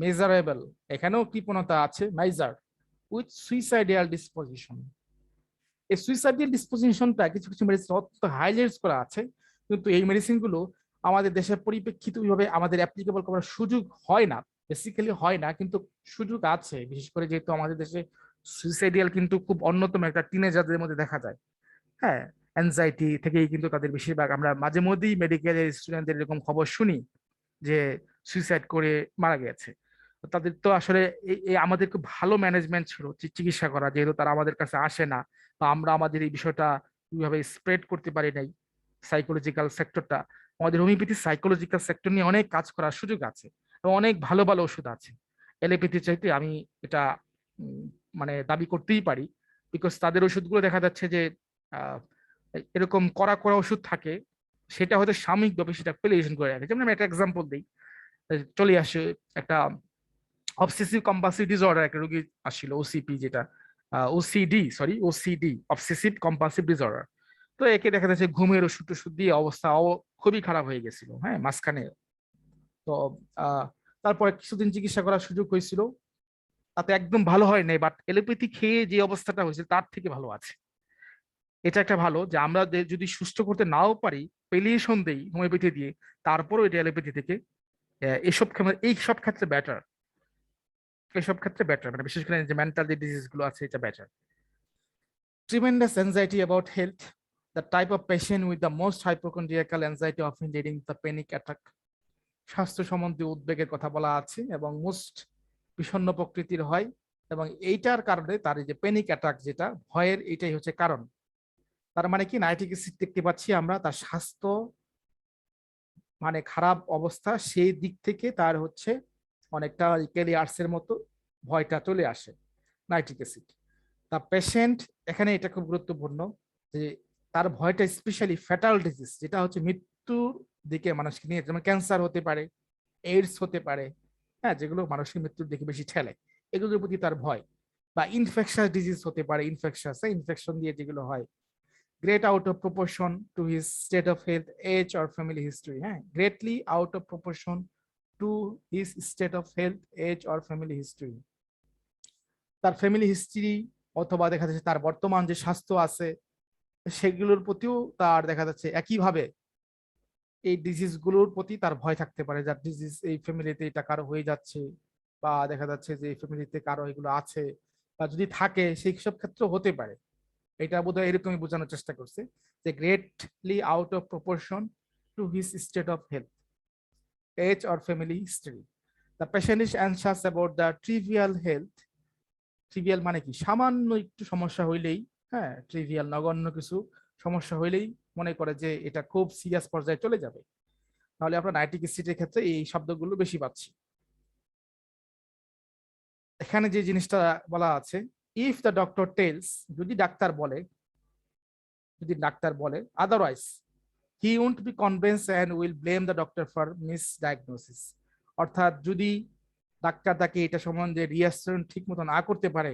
[SPEAKER 1] মেজারেবল, এখানেও কৃপণতা আছে, মেজার উইথ সুইসাইডিয়াল ডিসপোজিশন। এই সুইসাইডিয়াল ডিসপোজিশনটা কিছু কিছু মেডিসিন অত্যন্ত হাইলাইটস করা আছে, কিন্তু এই মেডিসিন গুলো আমাদের দেশের পরিপ্রেক্ষিতে ওইভাবে আমাদের অ্যাপ্লিকেবল করার সুযোগ হয় না, বেসিক্যালি হয় না, কিন্তু সুযোগ আছে, বিশেষ করে যেহেতু আমাদের দেশে সুইসাইডিয়াল কিন্তু খুব অন্যতম একটা টিনেজারদের মধ্যে দেখা যায়। হ্যাঁ, অ্যাংজাইটি থেকেই কিন্তু তাদের বেশিরভাগ, আমরা মাঝে মধ্যেই মেডিকেলের স্টুডেন্টদের এরকম খবর শুনি যে সুইসাইড করে মারা গেছে। তো তাদের তো আসলে এই আমাদের খুব ভালো ম্যানেজমেন্ট ছিল চিকিৎসা করা, যেহেতু তারা আমাদের কাছে আসে না, বা আমরা আমাদের এই বিষয়টা কিভাবে স্প্রেড করতে পারি নাই সাইকোলজিক্যাল সেক্টরটা। আমাদের হোমিওপ্যাথি সাইকোলজিক্যাল সেক্টর নিয়ে অনেক কাজ করার সুযোগ আছে এবং অনেক ভালো ভালো ওষুধ আছে এলোপ্যাথি চাইতে, আমি এটা উম, মানে দাবি করতেই পারি। বিকজ তাদের ওষুধগুলো দেখা যাচ্ছে যে আহ, এরকম কড়া কড়া ওষুধ থাকে, সেটা হয়তো সাময়িকভাবে সেটা প্যালিয়েশন করে রাখে। যেমন আমি একটা এক্সাম্পল দিই, চলে আসে একটা অবসেসিভ কম্পালসিভ ডিসঅর্ডার, একটা রোগী আসছিল, ওসিপি যেটা, ওসিডি, অবসেসিভ কম্পালসিভ ডিসঅর্ডার। তো একে দেখা যাচ্ছে ঘুমের ওষুধ টষুধ দিয়ে অবস্থা খুবই খারাপ হয়ে গেছিল, হ্যাঁ, মাঝখানে। তো তারপরে কিছুদিন চিকিৎসা করার সুযোগ হয়েছিল, তাতে একদম ভালো হয় নাই, বাট এলোপ্যাথি খেয়ে যে অবস্থাটা হয়েছে তার থেকে ভালো আছে। এটা একটা ভালো যে আমরা যদি সুস্থ করতে নাও পারি, পেলিয়েশন দেই হোমিওপ্যাথি দিয়ে, তারপরও এটা এলোপ্যাথি থেকে এইসব ক্ষেত্রে বেটার, এইসব ক্ষেত্রে বেটার, মানে বিশেষ করে যে মেন্টাল যে ডিজিজ গুলো আছে এটা better. Tremendous anxiety about health. The type of patient with the most hypochondriacal anxiety often leading the panic attack. স্বাস্থ্য সম্বন্ধে উদ্বেগের কথা বলা আছে এবং মোস্ট বিষণ্ণ প্রকৃতির হয়, এবং এইটার কারণে তার এই যে প্যানিক অ্যাটাক, যেটা ভয়ের, এটাই হচ্ছে কারণ। তার মানে কি, নাইট্রিক অ্যাসিড দেখতে পাচ্ছি আমরা তার স্বাস্থ্য মানে খারাপ অবস্থা, সেই দিক থেকে তার হচ্ছে অনেকটা ক্যালিয়ার্সের মতো ভয়টা চলে আসে নাইট্রিক অ্যাসিড। তা পেশেন্ট, এখানে এটা খুব গুরুত্বপূর্ণ যে তার ভয়টা স্পেশালি ফ্যাটাল ডিজিজ, যেটা হচ্ছে মৃত্যুর দিকে মানুষকে নিয়ে, যেমন ক্যান্সার হতে পারে, এইডস হতে পারে, হ্যাঁ, যেগুলো মানুষকে মৃত্যুর দিকে বেশি ঠেলে, এগুলোর প্রতি তার ভয়। বা ইনফেকশাস ডিজিজ হতে পারে, ইনফেকশন দিয়ে যেগুলো হয়। Great out of proportion to his state of health, age or family history. হ্যাঁ, greatly out of proportion to his state of health, age or family history. তার ফ্যামিলি হিস্ট্রি অথবা দেখা যাচ্ছে তার বর্তমান যে স্বাস্থ্য আছে সেগুলোর প্রতিও তার দেখা যাচ্ছে একইভাবে এই ডিজিজ গুলোর প্রতি তার ভয় থাকতে পারে, যার ডিজিজ এই ফ্যামিলিতে এটা কারো হয়ে যাচ্ছে, বা দেখা যাচ্ছে যে এই ফ্যামিলিতে কারো এগুলো আছে, বা যদি থাকে সেই সব ক্ষেত্রে হতে পারে। এটা বোধহয় এরকমই বোঝানোর চেষ্টা করছে যে greatly out of proportion to his state of health, age or family history. The patient is anxious about the trivial health. Trivial মানে কি, সামান্য একটু সমস্যা হইলেই, হ্যাঁ, ট্রিভিয়াল নগণ্য কিছু সমস্যা হইলেই মনে করে যে এটা খুব সিরিয়াস পর্যায়ে চলে যাবে। তাহলে আমরা নাইট্রিক অ্যাসিডের ক্ষেত্রে এই শব্দগুলো বেশি পাচ্ছি। এখানে যে জিনিসটা বলা আছে, ইফ দ্য ডক্টর টেলস, যদি ডাক্তার বলে, otherwise he won't be convince and will blame the doctor for misdiagnosis. অর্থাৎ যদি ডাক্তার তাকে এটা সম্বন্ধে রিঅ্যাসুরেন্স ঠিক মতো না করতে পারে,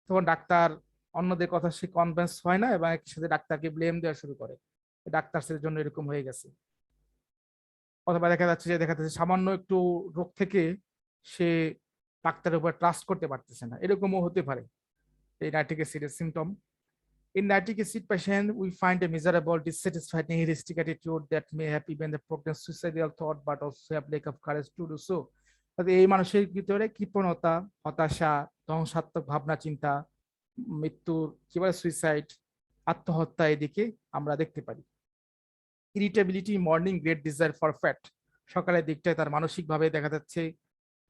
[SPEAKER 1] তখন ডাক্তার অন্যদের কথা সে কনভিন্স হয় না এবং একই সাথে ডাক্তারকে ব্লেম দেওয়া শুরু করে, ডাক্তার সের জন্য এরকম হয়ে গেছে। অথবা দেখা যাচ্ছে সামান্য একটু রোগ থেকে সে ডাক্তারের উপর ট্রাস্ট করতে পারতেছে না, এরকমও হতে পারে এই নাইট্রিক অ্যাসিডের symptom. In nitric acid patient, we find a miserable, dissatisfied, nihilistic attitude that may have even the progress suicidal thought, but also have lack of courage to do so. এই মানুষের ভিতরে কৃপণতা, হতাশা, ধ্বংসাত্মক ভাবনা চিন্তা, মৃত্যুর কি বলে সুইসাইড, আত্মহত্যা, এদিকে আমরা দেখতে পারি। Irritability, morning great desire for fat. সকালের দিকটায় তার মানসিকভাবে দেখা যাচ্ছে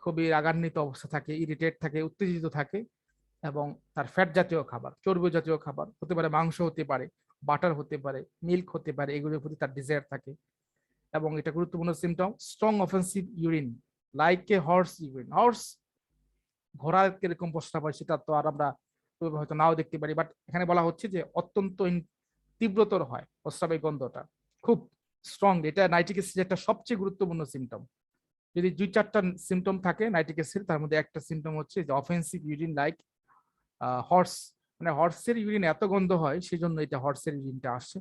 [SPEAKER 1] খুবই রাগান্বিত অবস্থা থাকে, ইরিটেট থাকে, উত্তেজিত থাকে, এবং তার ফ্যাট জাতীয় খাবার, চর্বি জাতীয় খাবার হতে পারে, মাংস হতে পারে, বাটার হতে পারে, মিল্ক হতে পারে, এগুলোর প্রতি তার ডিজায়ার থাকে। এবং এটা গুরুত্বপূর্ণ symptom, strong offensive urine like a horse urine. Horse, ঘোড়ার কিরকম প্রস্রাব হয় সেটা তো আর আমরা হয়তো নাও দেখতে পারি, বাট এখানে বলা হচ্ছে যে অত্যন্ত তীব্রতর হয় প্রস্রাবের গন্ধটা, খুব স্ট্রং। এটা নাইট্রিক অ্যাসিডের একটা সবচেয়ে গুরুত্বপূর্ণ সিমটম। যদি 2-4টা সিমটম থাকে নাইট্রিক অ্যাসিড, তার মধ্যে একটা সিমটম হচ্ছে যে অফেন্সিভ ইউরিন লাইক হর্স, মানে হর্সের ইউরিন এত গন্ধ হয়, সেই জন্য এটা হর্সের ইউরিনটা আসছে।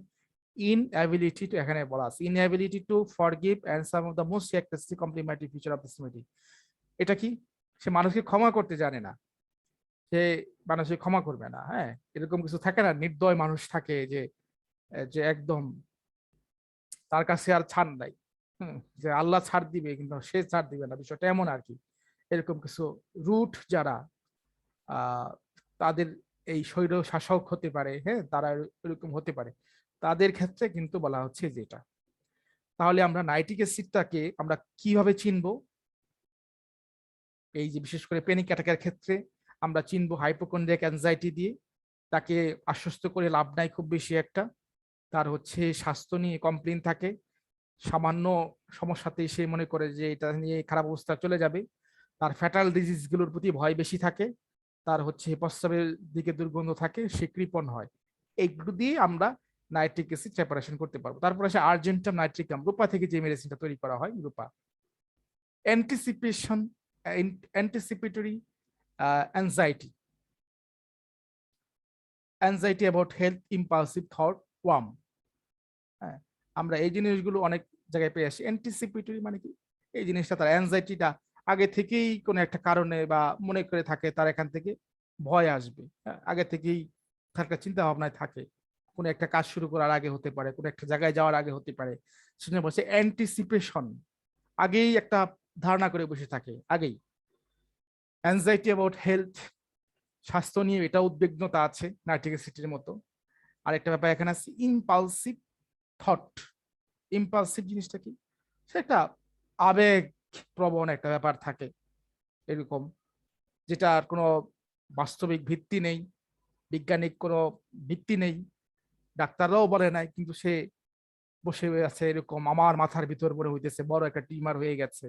[SPEAKER 1] ইনএবিলিটি টু, এখানে বলা আছে inability to forgive and some of the most characteristic complimentary feature of this. এটা কি? সে মানুষকে ক্ষমা করতে জানে না, সে মানুষকে ক্ষমা করবে না। হ্যাঁ, এরকম কিছু থাকে না, নির্দয় মানুষ থাকে যে যে একদম তার কাছে আর ছাড় নাই। যে আল্লাহ ছাড় দিবে কিন্তু সে ছাড় দিবে না, বিষয়টা এমন আর কি। এরকম কিছু রুট যারা আহ তাদের এই শৈর শাসক হতে পারে, হ্যাঁ তারা এরকম হতে পারে, তাদের ক্ষেত্রে কিন্তু বলা হচ্ছে যেটা। তাহলে আমরা নাইট্রিক অ্যাসিডটাকে আমরা কিভাবে চিনবো? এই যে বিশেষ করে প্যানিক অ্যাটাকের ক্ষেত্রে আমরা চিনবো হাইপোকন্ড্রিয়াক অ্যাংজাইটি দিয়ে। তাকে আশ্বস্ত করে লাভ নাই খুব বেশি একটা, তার হচ্ছে স্বাস্থ্য নিয়ে কমপ্লেন থাকে, সামান্য সমস্যাতেই সে মনে করে যে এটা নিয়ে খারাপ অবস্থা চলে যাবে, তার ফ্যাটাল ডিজিজ গুলোর প্রতি ভয় বেশি থাকে, তার হচ্ছে প্রস্রাবের দিকে দুর্গন্ধ থাকে, সে কৃপণ হয়। এইগুলো দিয়ে আমরা নাইট্রিক অ্যাসিড সেপারেশন করতে পারবো। তারপর আসে আর্জেন্টাম নাইট্রিকাম, রূপা থেকে যে মেডিসিনটা তৈরি করা হয় রূপা। Anticipation, anticipatory anxiety, anxiety about health, impulsive thought, warm. হ্যাঁ, আমরা এই জিনিসগুলো অনেক জায়গায় পেয়ে আসি। অ্যান্টিসিপেটরি মানে কি? এই জিনিসটা তার অ্যাংজাইটিটা আগে থেকেই কোনো একটা কারণে বা মনে করে থাকে তার এখান থেকে ভয় আসবে। হ্যাঁ, আগে থেকেই তার একটা চিন্তা ভাবনায় থাকে, কোনো একটা কাজ শুরু করার আগে হতে পারে, কোনো একটা জায়গায় যাওয়ার আগে হতে পারে, সেজন্য বলছে অ্যান্টিসিপেশন, আগেই একটা ধারণা করে বসে থাকে আগেই। অ্যাংজাইটি অ্যাবাউট হেলথ, স্বাস্থ্য নিয়ে এটা উদ্বিগ্নতা আছে নাইট্রিক অ্যাসিডের মতো। আরেকটা ব্যাপার এখানে আছে ইম্পালসিভ থট। ইম্পালসিভ জিনিসটা কি? সে একটা আবেগ প্রবণ একটা ব্যাপার থাকে এরকম, যেটার কোনো বাস্তবিক ভিত্তি নেই, বৈজ্ঞানিক কোনো ভিত্তি নেই, ডাক্তাররাও বলে নাই, কিন্তু সে বসে আছে এরকম, আমার মাথার ভিতর পরে হইতেছে বড় একটা টিউমার হয়ে গেছে,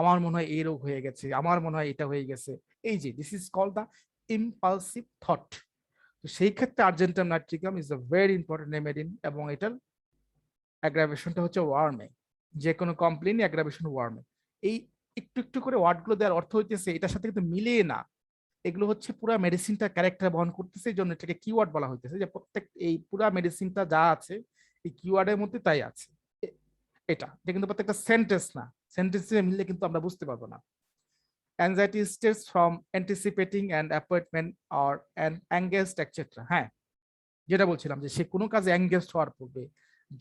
[SPEAKER 1] আমার মনে হয় এই রোগ হয়ে গেছে, আমার মনে হয় এটা হয়ে গেছে। এই যে this is called the impulsive thought. তো সেই ক্ষেত্রে argentum nitricum is a very important remedy, এবং এটার অ্যাগ্রাভেশনটা হচ্ছে ওয়ার্মে। যে কোনো কমপ্লেন অ্যাগ্রাভেশন ওয়ার্মে। এই একটু একটু করে ওয়ার্ডগুলো দেওয়ার অর্থ হইতেছে এটার সাথে কিন্তু মিলিয়ে না, এগুলো হচ্ছে পুরা মেডিসিনটা ক্যারেক্টার বহন করতেছে, এই জন্য এটাকে কিওয়ার্ড বলা হইতেছে, যে প্রত্যেক এই পুরা মেডিসিনটা যা আছে এই কিওয়ার্ডের মধ্যে তাই আছে। এটা কিন্তু প্রত্যেকটা সেন্টেন্স না, সেন্টেন্সে মিললে কিন্তু আমরা বুঝতে পারবো না। Anxiety states from anticipating and appointment or an engaged etcetera. হ্যাঁ, যেটা বলছিলাম যে সে কোনো কাজে এঙ্গেজড হওয়ার পূর্বে,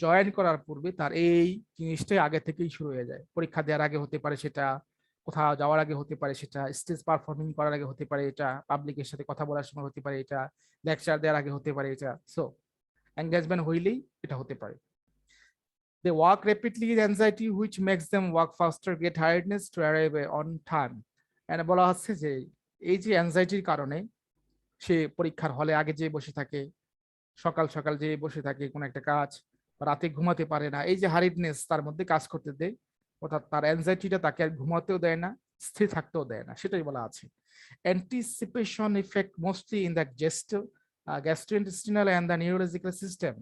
[SPEAKER 1] জয়েন করার পূর্বে তার এই জিনিসটাই আগে থেকেই শুরু হয়ে যায়। পরীক্ষা দেওয়ার আগে হতে পারে সেটা, কোথাও যাওয়ার আগে হতে পারে সেটা, স্টেজ পারফর্মিং করার আগে হতে পারে এটা, পাবলিকের সাথে কথা বলার সময় হতে পারে এটা, লেকচার দেওয়ার আগে হতে পারে এটা। সো এঙ্গেজমেন্ট হইলেই এটা হতে পারে। They work rapidly with anxiety which makes them work faster, get tiredness to arrive on time. এখানে বলা হচ্ছে যে এই যে অ্যাংজাইটির কারণে সে পরীক্ষার হলে আগে যে বসে থাকে, সকাল সকাল যে বসে থাকে কোনো একটা কাজ, রাতে ঘুমাতে পারে না, এই যে হারিডনেস তার মধ্যে কাজ করতে দেয়, অর্থাৎ তার অ্যাংজাইটিটা তাকে আর ঘুমাতেও দেয় না, স্থির থাকতেও দেয় না, সেটাই বলা আছে। Anticipation effect mostly in the gastrointestinal and the neurological system.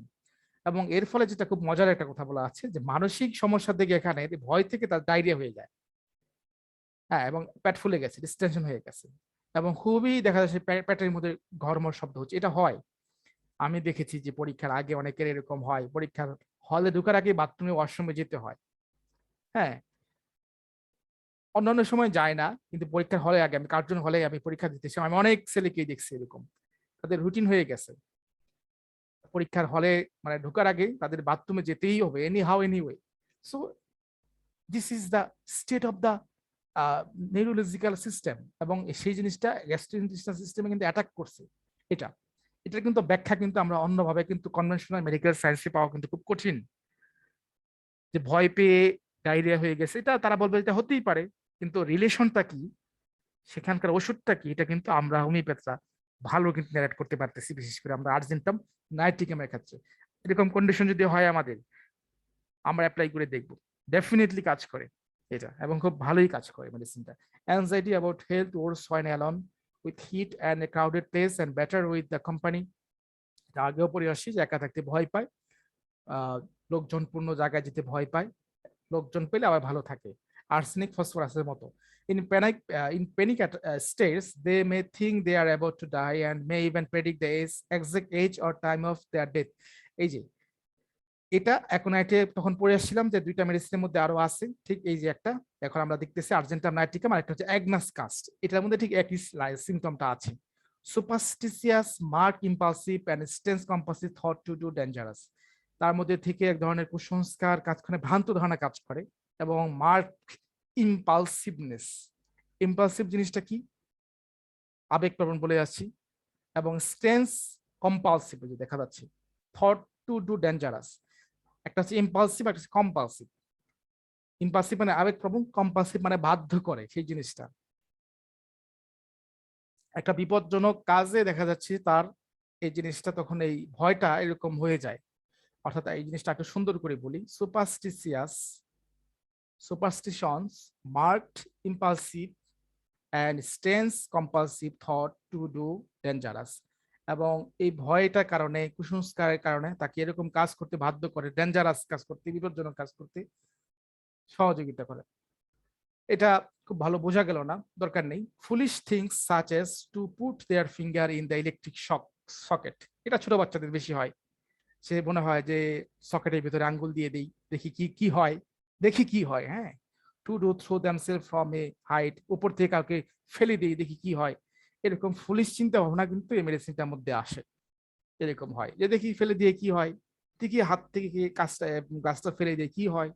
[SPEAKER 1] এবং এর ফলে যেটা খুব মজার একটা কথা বলা আছে যে মানসিক সমস্যা থেকে এখানে ভয় থেকে তার ডায়রিয়া হয়ে যায়। হ্যাঁ, এবং পেট ফুলে গেছে, ডিস্টেনশন হয়ে গেছে, এবং খুবই দেখা যাচ্ছে পেটের মধ্যে ঘরমর শব্দ হচ্ছে। এটা হয়, আমি দেখেছি যে পরীক্ষার আগে অনেকের এরকম হয়, পরীক্ষার হলে ঢোকার আগে বাথরুমে ওয়াশরুমে যেতে হয়। হ্যাঁ, অন্যান্য সময় যায় না, কিন্তু পরীক্ষার হলে আগে, আমি কার্জন হলে আমি পরীক্ষা দিতেছি, আমি অনেক ছেলেকেই দেখছি এরকম, তাদের রুটিন হয়ে গেছে পরীক্ষার হলে মানে ঢোকার আগে তাদের বাথরুমে যেতেই হবে any how anyway. So this is the state of the neurological system, এবং সেই জিনিসটা গ্যাস্ট্রোইন্টেস্টাইনাল সিস্টেমে কিন্তু অ্যাটাক করছে। এটা এটার কিন্তু ব্যাখ্যা কিন্তু আমরা অন্যভাবে কিন্তু কনভেনশনাল মেডিকেল সায়েন্সে পাওয়া কিন্তু খুব কঠিন। যে ভয় পেয়ে ডায়রিয়া হয়ে গেছে, এটা তারা বলবে এটা হতেই পারে, কিন্তু রিলেশনটা কি, সেখানকার ওষুধটা কি, এটা কিন্তু আমরা হোমিওপ্যাথরা ভালো কিন্তু ন্যারেট করতে পারতেছি, বিশেষ করে আমরা আর্জেন্টাম নাইট্রিকামের ক্ষেত্রে। এরকম কন্ডিশন যদি হয় আমাদের, আমরা অ্যাপ্লাই করে দেখবো, ডেফিনেটলি কাজ করে এটা, এবং খুব ভালোই কাজ করে মেডিসিনটা। Anxiety about health worse when alone with heat and a crowded place and better with the company. আগেও পরে আসছি যে একা থাকতে ভয় পায়, আহ লোকজনপূর্ণ জায়গায় যেতে ভয় পায়, লোকজন পেলে আবার ভালো থাকে, আর্সেনিক ফসফরাসের মতো। In panic states, they may think they are about to die and may even predict the exact age or time of their death. এই যে এটা অ্যাকোনাইটে তখন পড়ে আসছিলাম যে দুইটা মেডিসিনের মধ্যে আরো আছে, ঠিক এই যে একটা এখন আমরা দেখতেছি আর্জেন্টাম নাইট্রিকাম, আর একটা হচ্ছে অ্যাগনাস কাস্ট, এটার মধ্যে ঠিক একই সিমটমটা আছে। Superstitious, mark impulsive and strange compulsive thought to do dangerous, তার মধ্যে থেকে এক ধরনের কুসংস্কার কাজ করে, ভ্রান্ত ধারণা কাজ করে। এবং মার্ক ইম্পালসিভনেস, ইম্পালসিভ জিনিসটা কি, আবেগপ্রবণ বলে যাচ্ছি। এবং স্টেন্স কম্পালসিভ, যে দেখা যাচ্ছে থট টু ডু ডেঞ্জারাস, একটা হচ্ছে ইম্পালসিভ, একটা হচ্ছে কম্পালসিভ। ইম্পালসিভ মানে আবেগপ্রবণ, কম্পালসিভ মানে বাধ্য করে সেই জিনিসটা। একটা বিপজ্জনক কাজে দেখা যাচ্ছে তার এই জিনিসটা, তখন এই ভয়টা এরকম হয়ে যায়। অর্থাৎ এই জিনিসটা একটু সুন্দর করে বলি, superstitions marked impulsive and strange compulsive thought to do dangerous. এবং এই ভয়টার কারণে, কুসংস্কারের কারণে তাকে এরকম কাজ করতে বাধ্য করে, ডেঞ্জারাস কাজ করতে, বিপজ্জনক কাজ করতে সহযোগিতা করে। এটা খুব ভালো বোঝা গেল না, দরকার নেই। Foolish things such as to put their finger in the electric socket, এটা ছোট বাচ্চাদের বেশি হয়। সে মনে হয় যে সকেটের ভিতরে আঙ্গুল দিয়ে দেই, দেখি কি কি হয়, দেখি কি হয়। হ্যাঁ, to do throw themselves from a height, উপর থেকে কাউকে ফেলে দিই, দেখি কি হয়। এরকম ফুলিশ চিন্তা ভাবনা কিন্তু এই মেডিসিনটার মধ্যে আসে। এরকম হয় যে দেখি ফেলে দিয়ে কি হয়, দেখি হাত থেকে কি গাছটা গাছটা ফেলে দিয়ে কি হয়,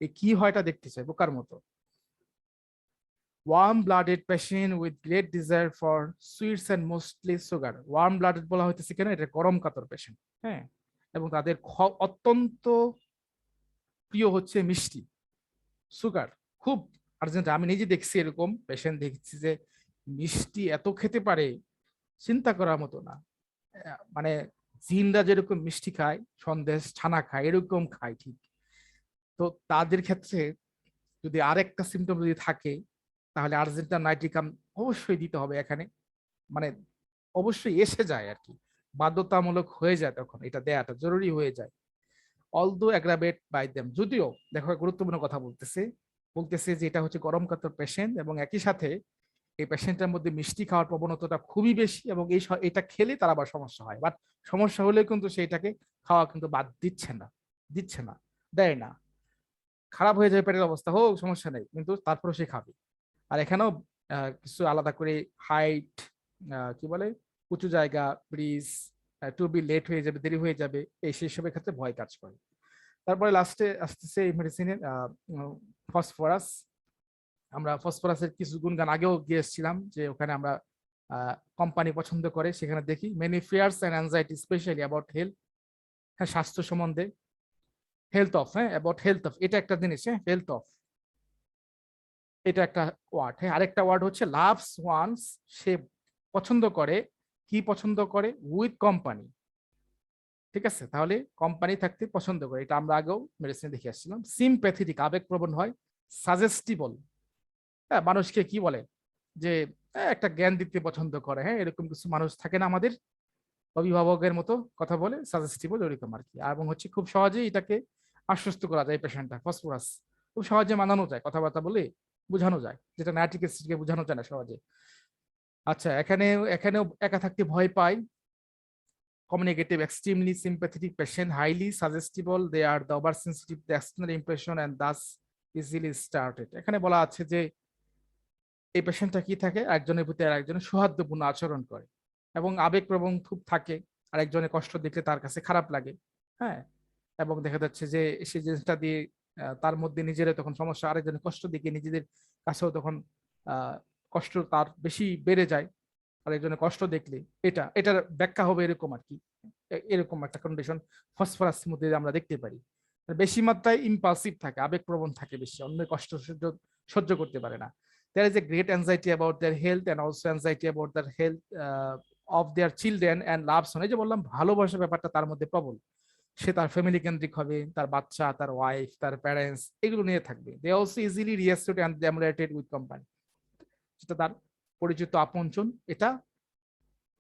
[SPEAKER 1] এই কি হয়টা দেখতে চাই বোকার মতো। warm-blooded patient with great desire for sweets and mostly sugar, warm-blooded বলা হইতেছে কেন, এটা গরম কাতর পেশেন্ট। হ্যাঁ, এবং তাদের অত্যন্ত প্রিয় হচ্ছে মিষ্টি, সুগার খুব আর্জেন্ট। আমি নিজে দেখছি এরকম পেশেন্ট, দেখছি যে মিষ্টি এত খেতে পারে চিন্তা করার মতো না। মানে জিনরা যেরকম মিষ্টি খায়, সন্দেশ ছানা খায়, এরকম খায় ঠিক। তো তাদের ক্ষেত্রে যদি আরেকটা সিমটম যদি থাকে, তাহলে আর্জেন্টাম নাইট্রিকাম অবশ্যই দিতে হবে এখানে। মানে অবশ্যই এসে যায় আর কি, বাধ্যতামূলক হয়ে যায়, তখন এটা দেয়াটা জরুরি হয়ে যায়। অলদো অ্যাগ্রাভেট বাই দেম, যদিও দেখো গুরুত্বপূর্ণ কথা বলতেছে, বলতেছে যে এটা হচ্ছে গরম কাতর পেশেন্ট, এবং একই সাথে এই পেশেন্টের মধ্যে মিষ্টি খাওয়ার প্রবণতাটা খুবই বেশি, এবং এটা খেলে তার আবার সমস্যা হয়। বাট সমস্যা হলে কিন্তু সেইটাকে খাওয়া কিন্তু বাদ দিচ্ছে না, দেয় না। খারাপ হয়ে যাবে পেটের অবস্থা হোক, সমস্যা নেই, কিন্তু তারপরে সে খাবে। আর এখানেও কিছু আলাদা করে হাইট, কি বলে, উঁচু জায়গা, ব্রিজ, টু বি লেট হয়ে যাবে, দেরি হয়ে যাবে, এই সেই সবের ক্ষেত্রে ভয় কাজ করে। তারপরে লাস্টে আসতেছে এই মেডিসিনের ফসফরাস। আমরা ফসফরাসের কিছু গুণগান আগেও গিয়ে এসেছিলাম, যে ওখানে আমরা কোম্পানি পছন্দ করে, সেখানে দেখি many fears and anxiety specially about health, হ্যাঁ স্বাস্থ্য সম্বন্ধে, হেলথ অফ, হ্যাঁ অ্যাবাউট হেলথ অফ, এটা একটা জিনিস, হ্যাঁ হেলথ অফ, এটা একটা ওয়ার্ড। হ্যাঁ, আরেকটা ওয়ার্ড হচ্ছে লাভস ওয়ান্স, সে পছন্দ করে, কি পছন্দ করে, উইথ কোম্পানি। ঠিক আছে, তাহলে কোম্পানি থাকতে পছন্দ করে, এটা আমরা আগেও মেডিসিনে দেখে আসছিলাম। সিমপ্যাথেটিক, আবেগপ্রবণ হয়। সাজেস্টিবল, হ্যাঁ মানুষকে কি বলে যে একটা জ্ঞান দিতে পছন্দ করে, হ্যাঁ এরকম কিছু মানুষ থাকে না আমাদের, অভিভাবকের মতো কথা বলে, সাজেস্টিবল ওইরকম আর কি। এবং হচ্ছে খুব সহজেই এটাকে আশ্বস্ত করা যায়, পেশেন্টটা ফসফরাস খুব সহজে মানানো যায়, কথাবার্তা বলে বোঝানো যায়, যেটা নাইট্রিক অ্যাসিডকে বোঝানো যায় না সহজে। আচ্ছা, এখানেও একা থাকতে ভয় পায়। Communicative, extremely sympathetic patient, highly suggestible, they are the over sensitive to external impression and thus easily started. এখানে বলা আছে যে এই পেশেন্টটা কি থাকে, একজনের প্রতি আর একজনের সৌহার্দ্যপূর্ণ আচরণ করে, এবং আবেগপ্রবণ খুব থাকে, আর একজনের কষ্ট দেখলে তার কাছে খারাপ লাগে। হ্যাঁ, এবং দেখা যাচ্ছে যে সেই জিনিসটা দিয়ে তার মধ্যে নিজেরা তখন সমস্যা, আরেকজনের কষ্ট দেখে নিজেদের কাছেও তখন কষ্ট তার বেশি বেড়ে যায় আরেকজনের কষ্ট দেখলে। এটার ব্যাখ্যা হবে এরকম আর কি, এরকম একটা কন্ডিশন ফসফরাস মধ্যে আমরা দেখতে পারি। বেশি মাত্রায় ইম্পালসিভ থাকে, আবেগপ্রবণ থাকে বেশি, অন্যের কষ্ট সহ্য সহ্য করতে পারে না। There is a great anxiety about their health and also anxiety about the health of their children and loves. এই যে বললাম ভালোবাসার ব্যাপারটা তার মধ্যে প্রবল, সে তার ফ্যামিলি কেন্দ্রিক হবে, তার বাচ্চা, তার ওয়াইফ, তার প্যারেন্টস, এগুলো নিয়ে থাকবে। They also easily reassured and emulated with company, যেটা তার পরিচিত আপনজন। এটা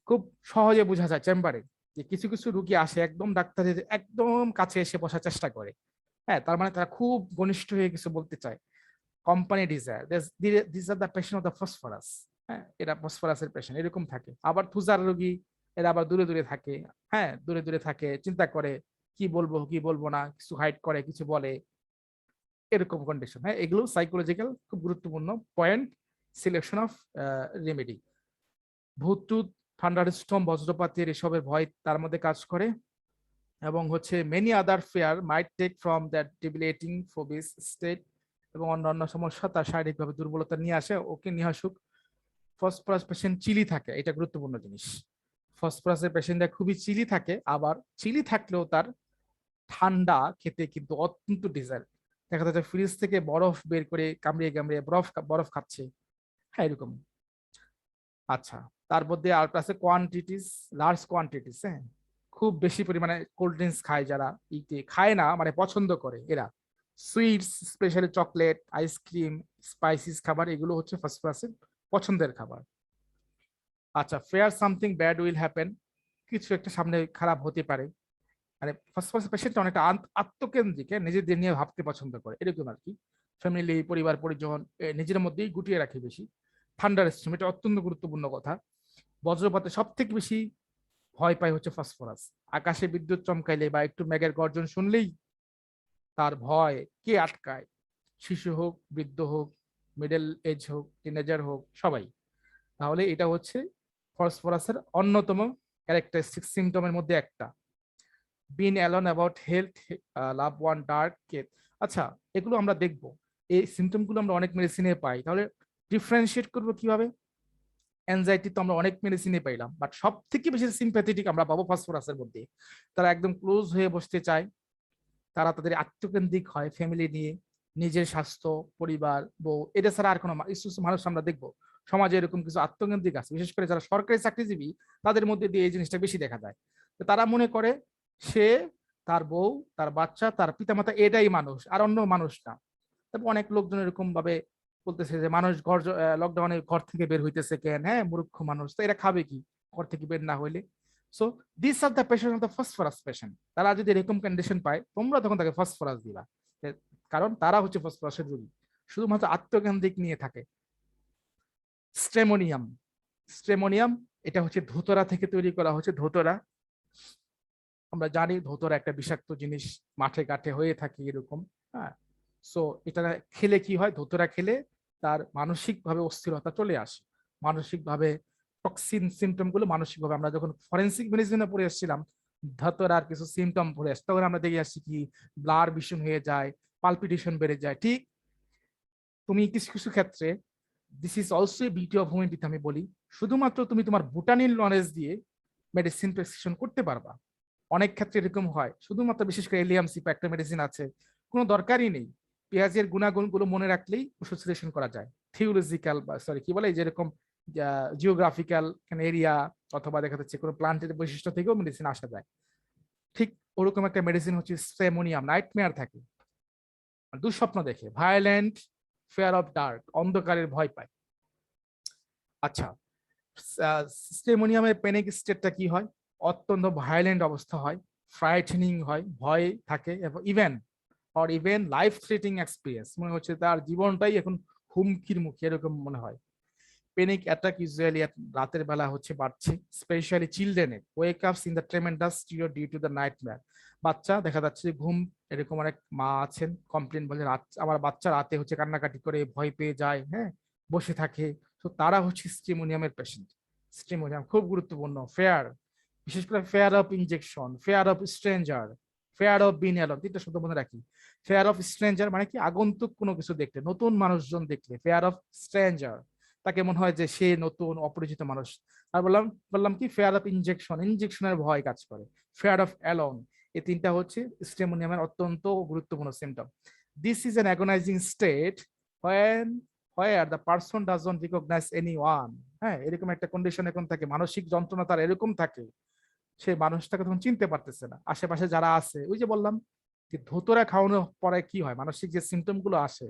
[SPEAKER 1] খুব সহজে বোঝা যায় চেম্বারে, যে কিছু কিছু রুগী আসে একদম ডাক্তারের একদম কাছে এসে বসার চেষ্টা করে। হ্যাঁ, তার মানে তারা খুব ঘনিষ্ঠ হয়ে কিছু বলতে চায়। Company desire, this are the patient of the phosphorus. হ্যাঁ, এরা ফসফরাসের পেশেন্ট এরকম থাকে। আবার থুজার রোগী, এরা আবার দূরে দূরে থাকে। হ্যাঁ, দূরে দূরে থাকে, চিন্তা করে কি বলবো না, কিছু হাইড করে, কিছু বলে, এরকম কন্ডিশন। হ্যাঁ, এগুলো সাইকোলজিক্যাল খুব গুরুত্বপূর্ণ পয়েন্ট। সিলেকশন অফ রেমেডি, ভূত, থান্ডারস্টর্ম, বজ্রপাতের এসবের ভয় তার মধ্যে কাজ করে, এবং হচ্ছে many other fear might take from that debilitating phobic state, এবং অন্যান্য সমস্যা তার শারীরিকভাবে দুর্বলতা নিয়ে আসে, ওকে নিয়ে আসুক। ফসফরাস পেশেন্ট চিলি থাকে, এটা গুরুত্বপূর্ণ জিনিস। ফসফরাসের পেশেন্টরা খুবই চিলি থাকে, আবার চিলি থাকলেও তার ঠান্ডা খেতে কিন্তু অত্যন্ত ডিজায়ার। দেখা যাচ্ছে ফ্রিজ থেকে বরফ বের করে কামড়িয়ে কামড়িয়ে বরফ খাচ্ছে। হ্যাঁ, এরকম। আচ্ছা, তার মধ্যে আর আছে কোয়ান্টিটিস, লার্জ কোয়ান্টিটিস। হ্যাঁ, খুব বেশি পরিমাণে কোল্ড ড্রিঙ্কস খায় যারা, খায় না মানে পছন্দ করে এরা, sweets, specially chocolate, ice cream, spices খাবার, এগুলো হচ্ছে ফসফরাসের পছন্দের খাবার। আচ্ছা, fair something bad will happen, কিছু একটা সামনে খারাপ হতে পারে। মানে ফসফরাস পেশেন্ট অনেকটা আত্মকেন্দ্রিক, নিজেদের নিয়ে ভাবতে পছন্দ করে, এরকম আর কি। ফ্যামিলি, পরিবার পরিজন নিজের মধ্যেই গুটিয়ে রাখে বেশি। থান্ডার স্টর্ম, এটা অত্যন্ত গুরুত্বপূর্ণ কথা। বজ্রপাতে সব থেকে বেশি ভয় পায় হচ্ছে ফসফরাস। আকাশে বিদ্যুৎ চমকাইলে বা একটু মেঘের গর্জন শুনলেই তার ভয় কে আটকায়? শিশু হোক, বৃদ্ধ হোক, মিডল এজ হোক, টিনেজার হোক, সবাই। তাহলে এটা হচ্ছে ফসফরাসের অন্যতম ক্যারেক্টারিস্টিক সিমটমের মধ্যে একটা। Been alone about health, love one, dark কেত। আচ্ছা, এগুলো আমরা দেখব, এই সিমটমগুলো আমরা অনেক মেডিসিনে পাই, তাহলে ডিফারেন্সিয়েট করবো কিভাবে? অ্যাংজাইটি তো আমরা অনেক মেডিসিনে পাইলাম, বাট সব থেকে বেশি সিম্প্যাথেটিক আমরা পাবো ফসফরাসের মধ্যে। তারা একদম ক্লোজ হয়ে বসতে চায়, তারা তাদের আত্মকেন্দ্রিক হয় ফ্যামিলি নিয়ে, নিজের স্বাস্থ্য, পরিবার, বউ, এটা ছাড়া আর কোনো মানুষ আমরা দেখবো সমাজে এরকম কিছু আত্মকেন্দ্রিক আছে, বিশেষ করে যারা সরকারি চাকরিজীবী, তাদের মধ্যে দিয়ে এই জিনিসটা বেশি দেখা যায়। তারা মনে করে সে, তার বউ, তার বাচ্চা, তার পিতামাতা এটাই মানুষ, আর অন্য মানুষ না। তারপর অনেক লোকজন এরকম ভাবে বলতেছে যে মানুষ লকডাউনে ঘর থেকে বের হইতেছে কেন? হ্যাঁ, মূর্খ মানুষ, তো এরা খাবে কি ঘর থেকে বের না হইলে? So this are the patient of the phosphorus patient. তারা যদি এরকম কন্ডিশন পায়, তোমরা তখন তাকে ফসফরাস দিবা, কারণ তারা হচ্ছে ফসফরাসের রোগী, শুধুমাত্র আত্মকেন্দ্রিক নিয়ে থাকে। স্ট্রেমোনিয়াম, স্ট্রেমোনিয়াম এটা হচ্ছে ধুতরা থেকে তৈরি করা হচ্ছে। ধুতরা আমরা জানি ধুতরা একটা বিষাক্ত জিনিস, মাঠে ঘাটে হয়ে থাকে এরকম। হ্যাঁ, সো এটা খেলে কি হয়? ধুতরা খেলে তার মানসিক ভাবে অস্থিরতা চলে আসে, মানসিক ভাবে টক্সিন সিমটম গুলো মানসিক ভাবে। আমরা যখন ফরেন্সিক মেডিসিনে পড়ে এসেছিলাম, ধুতরার কিছু সিমটম পড়ে আসছে, তখন আমরা দেখে আসছি কি ব্লাড ভিশন হয়ে যায়, পালপিটেশন বেড়ে যায়। ঠিক তুমি কিছু কিছু ক্ষেত্রে, this is also a beauty of homeopathy, আমি বলি শুধুমাত্র তুমি তোমার বুটানিল নলেজ দিয়ে মেডিসিন প্রেসক্রিপশন করতে পারবা। অনেক ক্ষেত্রে এরকম হয়, শুধুমাত্র বিশেষ করে এলিয়ামসিপা একটা মেডিসিন আছে, কোনো দরকারই নেই, পেঁয়াজের গুণাগুণগুলো মনে রাখলেই ওষুধ সিলেকশন করা যায়। থিওলজিক্যাল বা সরি কি বলে, যেরকম জিওগ্রাফিক্যাল এরিয়া, অথবা দেখা যাচ্ছে কোনো প্লান্টের বৈশিষ্ট্য থেকেও মেডিসিন আসা যায়। ঠিক ওরকম একটা মেডিসিন হচ্ছে স্ট্রেমোনিয়াম। নাইটমেয়ার থাকে, দুঃস্বপ্ন দেখে, ভায়োলেন্ট, ফেয়ার অফ ডার্ক, অন্ধকারের ভয় পায়। আচ্ছা, স্টেমোনিয়ামের প্যানিক স্টেটটা কি হয়? অত্যন্ত ভায়োলেন্ট অবস্থা হয়, ফ্রাইটেনিং হয়, ভয় থাকে, এবং ইভেন লাইফ থ্রেটিং এক্সপিরিয়েন্স, মনে হচ্ছে তার জীবনটাই এখন হুমকির মুখে, এরকম মনে হয়। প্যানিক অ্যাটাক ইউজুয়ালি রাতের বেলা হচ্ছে বাড়ছে, স্পেশালি চিলড্রেনের wake ups in the tremendous tear due to the nightmare. বাচ্চা দেখা যাচ্ছে যে ঘুম, এরকম অনেক মা আছেন কমপ্লেন বলে, রাত আমার বাচ্চা রাতে হচ্ছে কান্নাকাটি করে, ভয় পেয়ে যায়, হ্যাঁ, বসে থাকে। তো তারা হচ্ছে স্টিমোনিয়ামের পেশেন্ট। স্টিমোনিয়াম খুব গুরুত্বপূর্ণ। ফেয়ার, বিশেষ করে fear of injection, fear of stranger, fear of being alone, তিনটা শব্দ মনে রাখি। ফেয়ার অফ স্ট্রেঞ্জার মানে কি? আগন্তুক কোনো কিছু দেখলে, নতুন মানুষজন দেখলে। ফেয়ার অফ স্ট্রেঞ্জার, তাকে মনে হয় যে সে নতুন, অপরিচিত মানুষ। আর বললাম বললাম কি, ফেয়ার অফ ইনজেকশন, ইনজেকশনের ভয় কাজ করে। ফেয়ার অফ অ্যালোন, এই তিনটা হচ্ছে স্টেমোনিয়ামের অত্যন্ত গুরুত্বপূর্ণ symptom. This is an agonising state when where the person doesn't recognize anyone। হ্যাঁ, এরকম একটা কন্ডিশন এখন থাকে, মানসিক যন্ত্রণা তার এরকম থাকে, সে মানুষটাকে তখন চিনতে পারতেছে না, আশেপাশে যারা আছে। ওই যে বললাম যে ধুতরা খাওয়ানোর পরে কি হয়, মানসিক যে সিমটম গুলো আসে,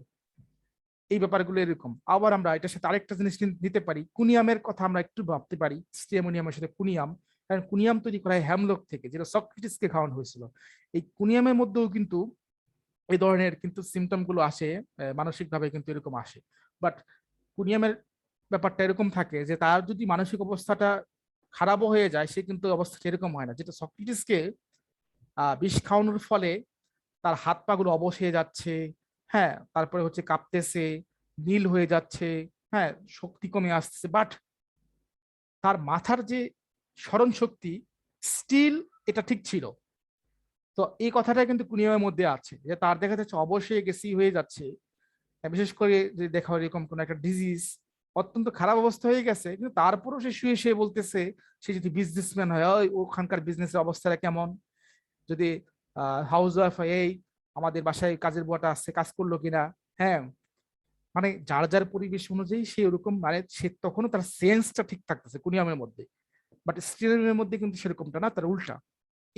[SPEAKER 1] এই ব্যাপারগুলো এরকম। আবার আমরা এটার সাথে আরেকটা জিনিস নিতে পারি, কুনিয়ামের কথা আমরা একটু ভাবতে পারি, স্টেমোনিয়ামের সাথে কুনিয়াম। কারণ কুনিয়াম তৈরি করা হয় হ্যামলক থেকে, যেটা সক্রেটিসকে খাওয়ানো হয়েছিল। এই কুনিয়ামের মধ্যেও কিন্তু এই ধরনের কিন্তু সিমটম গুলো আসে, মানসিক ভাবে কিন্তু এরকম আসে। বাট কুনিয়ামের ব্যাপারটা এরকম থাকে যে তার যদি মানসিক অবস্থাটা খারাপও হয়ে যায়, সে কিন্তু অবস্থা এরকম হয় না, যেটা সক্রেটিসকে বিষ খাওয়ানোর ফলে তার হাত পা গুলো অবশ হয়ে যাচ্ছে, হ্যাঁ, তারপরে হচ্ছে কাঁপতেছে, নীল হয়ে যাচ্ছে, হ্যাঁ, শক্তি কমে আসছে, বাট তার মাথার যে স্মরণ শক্তি স্টিল এটা ঠিক ছিল। তো এই কথাটা কিন্তু কুনিয়ামের মধ্যে আছে যে তার দেখা যাচ্ছে অবশ্যই গেছি হয়ে যাচ্ছে, বিশেষ করে যে দেখা হয় এরকম কোন একটা ডিজিজ অত্যন্ত খারাপ অবস্থা হয়ে গেছে, কিন্তু তারপরও সে শুয়ে শুয়ে বলতেছে সে যদি বিজনেসম্যান হয়, ওই ওখানকার বিজনেসের অবস্থাটা কেমন, যদি হাউস ওয়াইফ হয়, এই আমাদের বাসায় কাজের বুয়াটা আসছে, কাজ করলো কিনা, হ্যাঁ, মানে যার যার পরিবেশ অনুযায়ী সে ওরকম, মানে সে তখনও তার সেন্সটা ঠিক থাকতেছে কুনিয়ামের মধ্যে, বাট স্টিলের মধ্যে কিন্তু সেরকমটা না, তার উল্টা।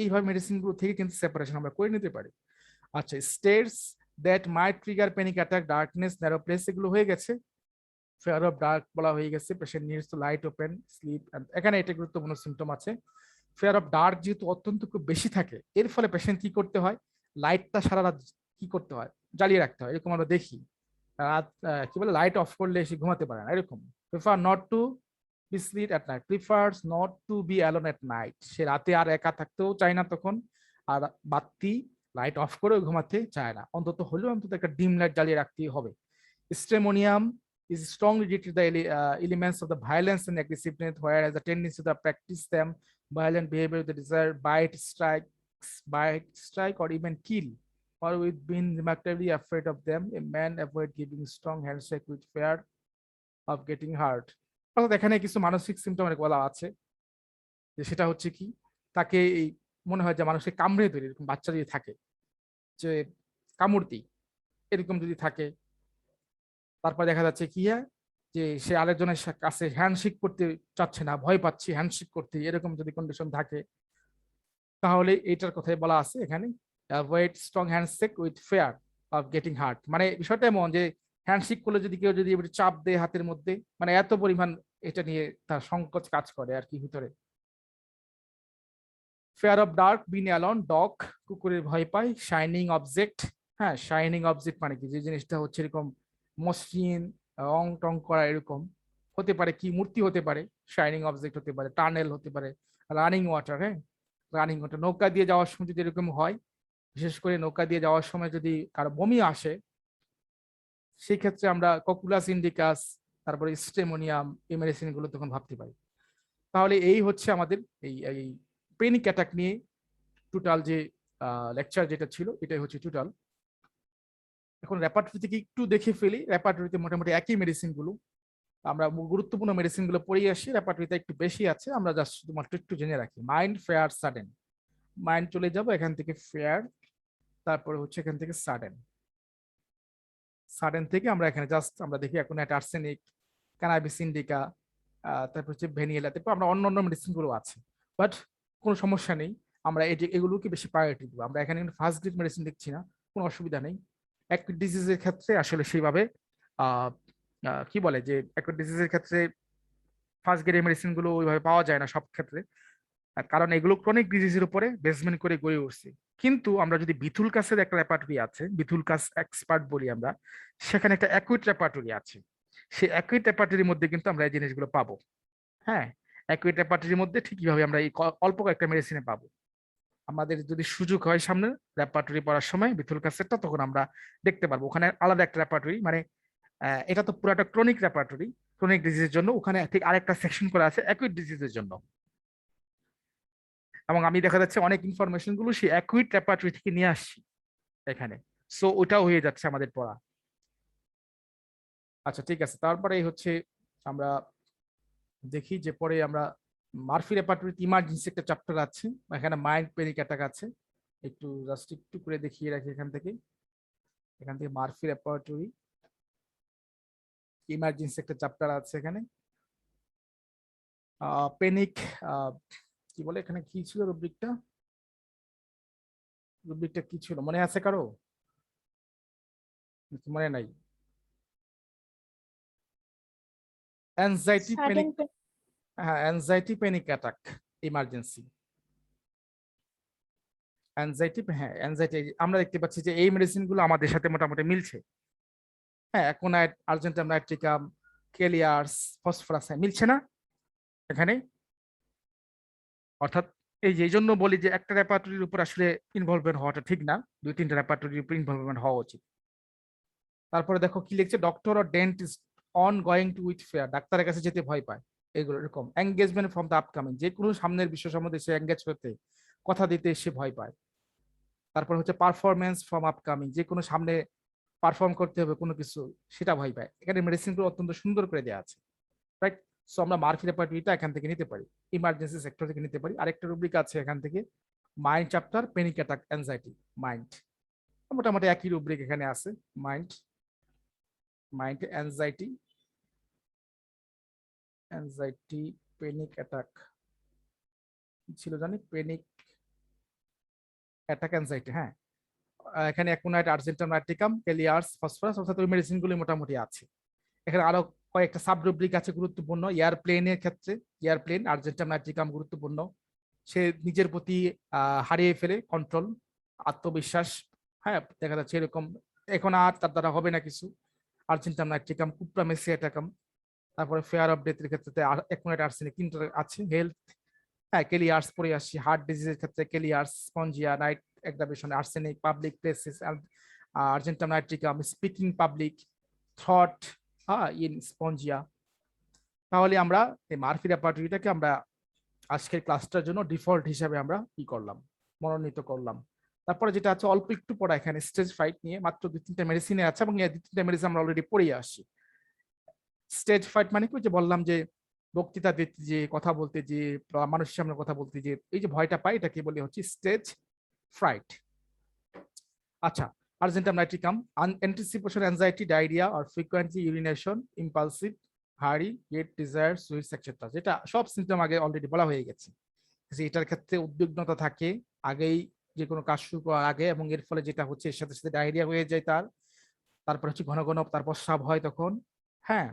[SPEAKER 1] এইভাবে মেডিসিন গুলো থেকে কিন্তু সেপারেশন আমরা করে নিতে পারি। আচ্ছা, states that might trigger panic attack, darkness, narrow place, এগুলো হয়ে গেছে। ফেয়ার অফ ডার্ক বলা হয়ে গেছে, patient needs to light open sleep, এখানে এটা গুরুত্বপূর্ণ সিমটম আছে। ফেয়ার অফ ডার্ক যেহেতু অত্যন্ত খুব বেশি থাকে, এর ফলে পেশেন্ট কি করতে হয়, লাইটটা সারা রাত কি করতে হয়, জ্বালিয়ে রাখতে হয়, এরকম আমরা দেখি। রাত কি বলে, লাইট অফ করলে সে ঘুমাতে পারে না, এরকম। Prefer not to be sleep at night, prefers not to be alone at night, সে রাতে আর একা থাকতেও চায় না তখন, আর বাতি লাইট অফ করেও ঘুমাতে চায় না, অন্তত হলেও অন্তত একটা ডিম লাইট জ্বালিয়ে রাখতেই হবে। স্ট্রেমোনিয়াম is strongly related to the elements of the violence and aggressiveness, whereas the tendency to practice them violent behavior, the desire bite, strike, or even kill, or with being remarkably afraid of them. A man avoid giving strong handshake with fear of getting hurt. অর্থাৎ এখানে কিছু মানসিক symptom বলা আছে, যে সেটা হচ্ছে কি, তাকে এই মনে হয় যে মানুষকে কামড়ে ধরে, এরকম বাচ্চা যদি থাকে যে কামড়তি এরকম যদি থাকে, তারপর দেখা যাচ্ছে কি হয় যে সে আরেকজনের কাছে হ্যান্ডশেক করতে চাচ্ছে না, ভয় পাচ্ছে হ্যান্ডশেক করতে, এরকম যদি কন্ডিশন থাকে, তাহলে এইটার কথাই বলা আছে এখানে, avoid strong handshake with fair of getting heart. মানে বিষয়টা এমন যে হ্যান্ডশেক করলে যদি কেউ যদি চাপ দেয় হাতের মধ্যে, মানে এত পরিমাণ এটা নিয়ে তার সংকোচ কাজ করে আর কি ভিতরে। Fear of dark, being alone, dog, কুকুরের ভয় পায়। শাইনিং অবজেক্ট, হ্যাঁ, শাইনিং অবজেক্ট মানে কি, যে জিনিসটা হচ্ছে এরকম মসৃণ রং টং করা, এরকম হতে পারে, কি মূর্তি হতে পারে, শাইনিং অবজেক্ট হতে পারে, টানেল হতে পারে, রানিং ওয়াটার, হ্যাঁ, রানিং ওয়াটার, নৌকা দিয়ে যাওয়ার সময় যদি এরকম হয়, বিশেষ করে নৌকা দিয়ে যাওয়ার সময় যদি কারো বমি আসে, সেই ক্ষেত্রে আমরা ককুলাস ইন্ডিকাস, তারপরে স্ট্রেমোনিয়াম, এই মেডিসিন গুলো তখন ভাবতে পারি। তাহলে এই হচ্ছে আমাদের এই পেনিক অ্যাটাক নিয়ে টোটাল যে লেকচার যেটা ছিল, এটাই হচ্ছে টোটাল। এখন রেপার্টরি থেকে একটু দেখে ফেলি, রেপার্টরিতে মোটামুটি একই মেডিসিন গুলো, আমরা গুরুত্বপূর্ণ মেডিসিন গুলো পড়ে আসি, রেপার্টরিতে একটু বেশি আছে, আমরা জাস্ট শুধুমাত্র একটু জেনে রাখি। Mind, fair, sudden. মাইন্ড চলে যাবো এখান থেকে, ফেয়ার, তারপরে হচ্ছে এখান থেকে সাডেন। সাডেন থেকে আমরা এখানে জাস্ট আমরা দেখি এখন একটা আর্সেনিক, ক্যানাবিস ইন্ডিকা, তারপর হচ্ছে ভ্যানিলা, তারপর আমরা অন্য অন্য মেডিসিন গুলো আছে, বাট কোনো সমস্যা নেই, আমরা এগুলোকে বেশি প্রায়োরিটি দেবো। আমরা এখানে ফার্স্ট গ্রেড মেডিসিন দেখছি না, কোনো অসুবিধা নেই। অ্যাকুইট ডিজিজের ক্ষেত্রে আসলে সেইভাবে কি বলে যে অ্যাকুইট ডিজিজের ক্ষেত্রে ফার্স্ট গ্রেড মেডিসিন গুলো ওইভাবে পাওয়া যায় না সব ক্ষেত্রে, কারণ এগুলো ক্রনিক ডিজিজের উপরে বেসমেন্ট করে গড়ে উঠছে। কিন্তু আমরা যদি বিথুল কাসের একটা রেপার্টরি আছে, বিথুল কাস এক্সপার্ট বলি আমরা, সেখানে একটা অ্যাকুইট রেপার্টরি আছে, সেই অ্যাকুইট রেপার্টরির মধ্যে কিন্তু আমরা এই জিনিসগুলো পাবো। হ্যাঁ, অ্যাকুইট রেপার্টরির মধ্যে ঠিক কিভাবে আমরা এই অল্প কয়েকটা মেডিসিনে পাবো। আমাদের যদি সুযোগ হয় সামনে রেপার্টরি পড়ার সময় বিথুল কাসেরটা, তখন আমরা দেখতে পারবো ওখানে আলাদা একটা রেপার্টরি, মানে এটা তো পুরাটা ক্রনিক রেপার্টরি, ক্রনিক ডিজিজের জন্য ওখানে ঠিক আরেকটা সেকশন করা আছে অ্যাকুইট ডিজিজের জন্য। এবং আমি দেখা যাচ্ছে অনেক ইনফরমেশন গুলো সেই অ্যাকুইট রেপার্টরি থেকে নিয়ে আসছি এখানে, সো ওটাও হয়ে যাচ্ছে আমাদের পড়া। আচ্ছা ঠিক আছে, তারপরে হচ্ছে আমরা দেখি যে পরে আমরা মার্ফি রেপার্টরিতে ইমার্জেন্সি একটা চ্যাপ্টার আছে, এখানে মাইন্ড প্যানিক অ্যাটাক আছে, একটু জাস্ট একটু করে দেখিয়ে রাখি এখান থেকে মার্ফি রেপার্টরি ইমার্জেন্সি একটা চ্যাপ্টার আছে এখানে। প্যানিক, কি বলে এখানে কি ছিল রুব্রিকটা, কি ছিল মনে আছে কারো, মনে নাই? অ্যাংজাইটি প্যানিক, হ্যাঁ, anxiety panic attack emergency. Anxiety, হ্যাঁ অ্যাংজাইটি, আমরা দেখতে পাচ্ছি যে এই মেডিসিন গুলো আমাদের সাথে মোটামুটি মিলছে। হ্যাঁ, অ্যাকোনাইট, আর্জেন্টাম নাইট্রিকাম, কেলিয়ার্স, ফসফরাস, মিলছে না এখানে? অর্থাৎ এই জন্য বলি যে একটা রেপার্টরির উপর আসলে ইনভলভমেন্ট হওয়াটা ঠিক না, 2-3টা রেপার্টরির উপর ইনভলভমেন্ট হওয়া উচিত। তারপরে দেখো কি লিখছে, doctor or dentist on going to with fair, ডাক্তারের কাছে যেতে ভয় পায়, এগুলো এরকম। এঙ্গেজমেন্ট ফ্রম দ্য আপকামিং, যে কোনো সামনের বিষয় সম্বন্ধে সে এঙ্গেজ হতে, কথা দিতে সে ভয় পায়। তারপর হচ্ছে পারফরমেন্স ফ্রম আপকামিং, যে কোনো সামনে পারফর্ম করতে হবে কোনো কিছু, সেটা ভয় পায়। এখানে মেডিসিনগুলো অত্যন্ত সুন্দর করে দেওয়া আছে, রাইট? সো আমরা মার্ফি রেপার্টরিটা এখান থেকে নিতে পারি, ইমার্জেন্সি সেক্টর থেকে নিতে পারি। আরেকটা রুব্রিক আছে এখান থেকে, mind chapter, panic attack, anxiety, mind, মোটামুটি একই রুব্রিক এখানে আছে। Mind, mind anxiety, anxiety, panic attack ছিল জানি, প্যানিক অ্যাটাক, অ্যাংজাইটি, হ্যাঁ। এখানে অ্যাকুনাইট, আর্জেন্টাম নাইট্রিকাম, ক্যালিয়ার্স, ফসফরাস, অর্থাৎ ওই মেডিসিনগুলি মোটামুটি আছে। এখানে আরো কয়েকটা সাব রুব্রিক আছে গুরুত্বপূর্ণ। এয়ারপ্লেনের ক্ষেত্রে, এয়ারপ্লেন, আর্জেন্টাম নাইট্রিকাম গুরুত্বপূর্ণ। সে নিজের প্রতি হারিয়ে ফেলে কন্ট্রোল, আত্মবিশ্বাস, হ্যাঁ, দেখা যাচ্ছে এরকম, এখন আর তার দ্বারা হবে না কিছু। আর্জেন্টাম নাইট্রিকাম, কুপ্রামেসিয়াটাকাম। তারপরে ফেয়ার অফ ডেথের ক্ষেত্রে অ্যাকুনাইট আর্সেনিক, তিনটা আছে। হেলথ, হ্যাঁ, কেলিয়ার্স পড়ে আসছি। হার্ট ডিজিজের ক্ষেত্রে kali ars, spongia, night aggravation, arsenic, public places, argentum nitricum, speaking public, throat, হ্যাঁ, ইন স্পঞ্জিয়া। তাহলে আমরা এই মার্ফি রেপার্টরিটাকে আমরা আজকের ক্লাসটার জন্য ডিফল্ট হিসাবে আমরা কি করলাম, মনোনীত করলাম। তারপরে যেটা আছে অল্প একটু পড়া এখানে স্টেজ ফ্রাইট নিয়ে, মাত্র 2-3টা মেডিসিনে আছে, এবং এই 2-3টা মেডিসিন আমরা অলরেডি পড়িয়ে আসছি। স্টেজ ফ্রাইট মানে কি, যে বললাম যে বক্তৃতা দিতে, যে কথা বলতে, যে মানুষের সামনে কথা বলতে, যে এই যে ভয়টা পাই, এটাকে বলে হচ্ছে স্টেজ ফ্রাইট। আচ্ছা, Argentum nitricum, anticipation anxiety, diarrhoea or frequently urination, impulsive, হারি, গেট, ডিজায়ার, সুইটস এটসেট্রা, যেটা সব সিমটম আগে অলরেডি বলা হয়ে গেছে, যে এটার ক্ষেত্রে উদ্বিগ্নতা থাকে আগেই, যে কোনো কাজ শুরু করার আগে, এবং এর ফলে যেটা হচ্ছে এর সাথে সাথে ডায়রিয়া হয়ে যায় তার। তারপর হচ্ছে ঘন ঘন তার প্রস্রাব হয় তখন, হ্যাঁ,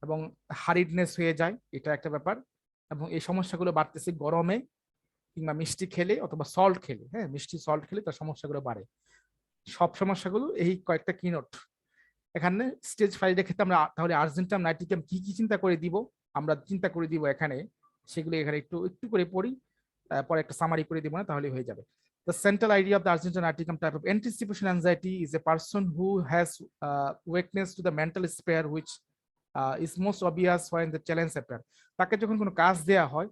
[SPEAKER 1] এবং হারিডনেস হয়ে যায়, এটা একটা ব্যাপার। এবং এই সমস্যাগুলো বাড়তেছে গরমে, কিংবা মিষ্টি খেলে অথবা সল্ট খেলে, হ্যাঁ, মিষ্টি সল্ট খেলে তার সমস্যাগুলো বাড়ে। সব সমস্যাগুলো এই কয়েকটা কিনোট এখানে স্টেজ 5 ক্ষেত্রে আমরা তাহলে আর্জেন্টাম নাইট্রিকাম কি কি চিন্তা করে দিব, আমরা চিন্তা করে দিব এখানে, সেগুলো এখানে একটু একটু করে পড়ি, পরে একটা সামারি করে দিব না, তাহলে হয়ে যাবে। The central idea of the Argentan natricum type of anticipation anxiety is a person who has weakness to the mental sphere which is most obvious when the challenge appear. তাকে যখন কোনো কাজ দেয়া হয়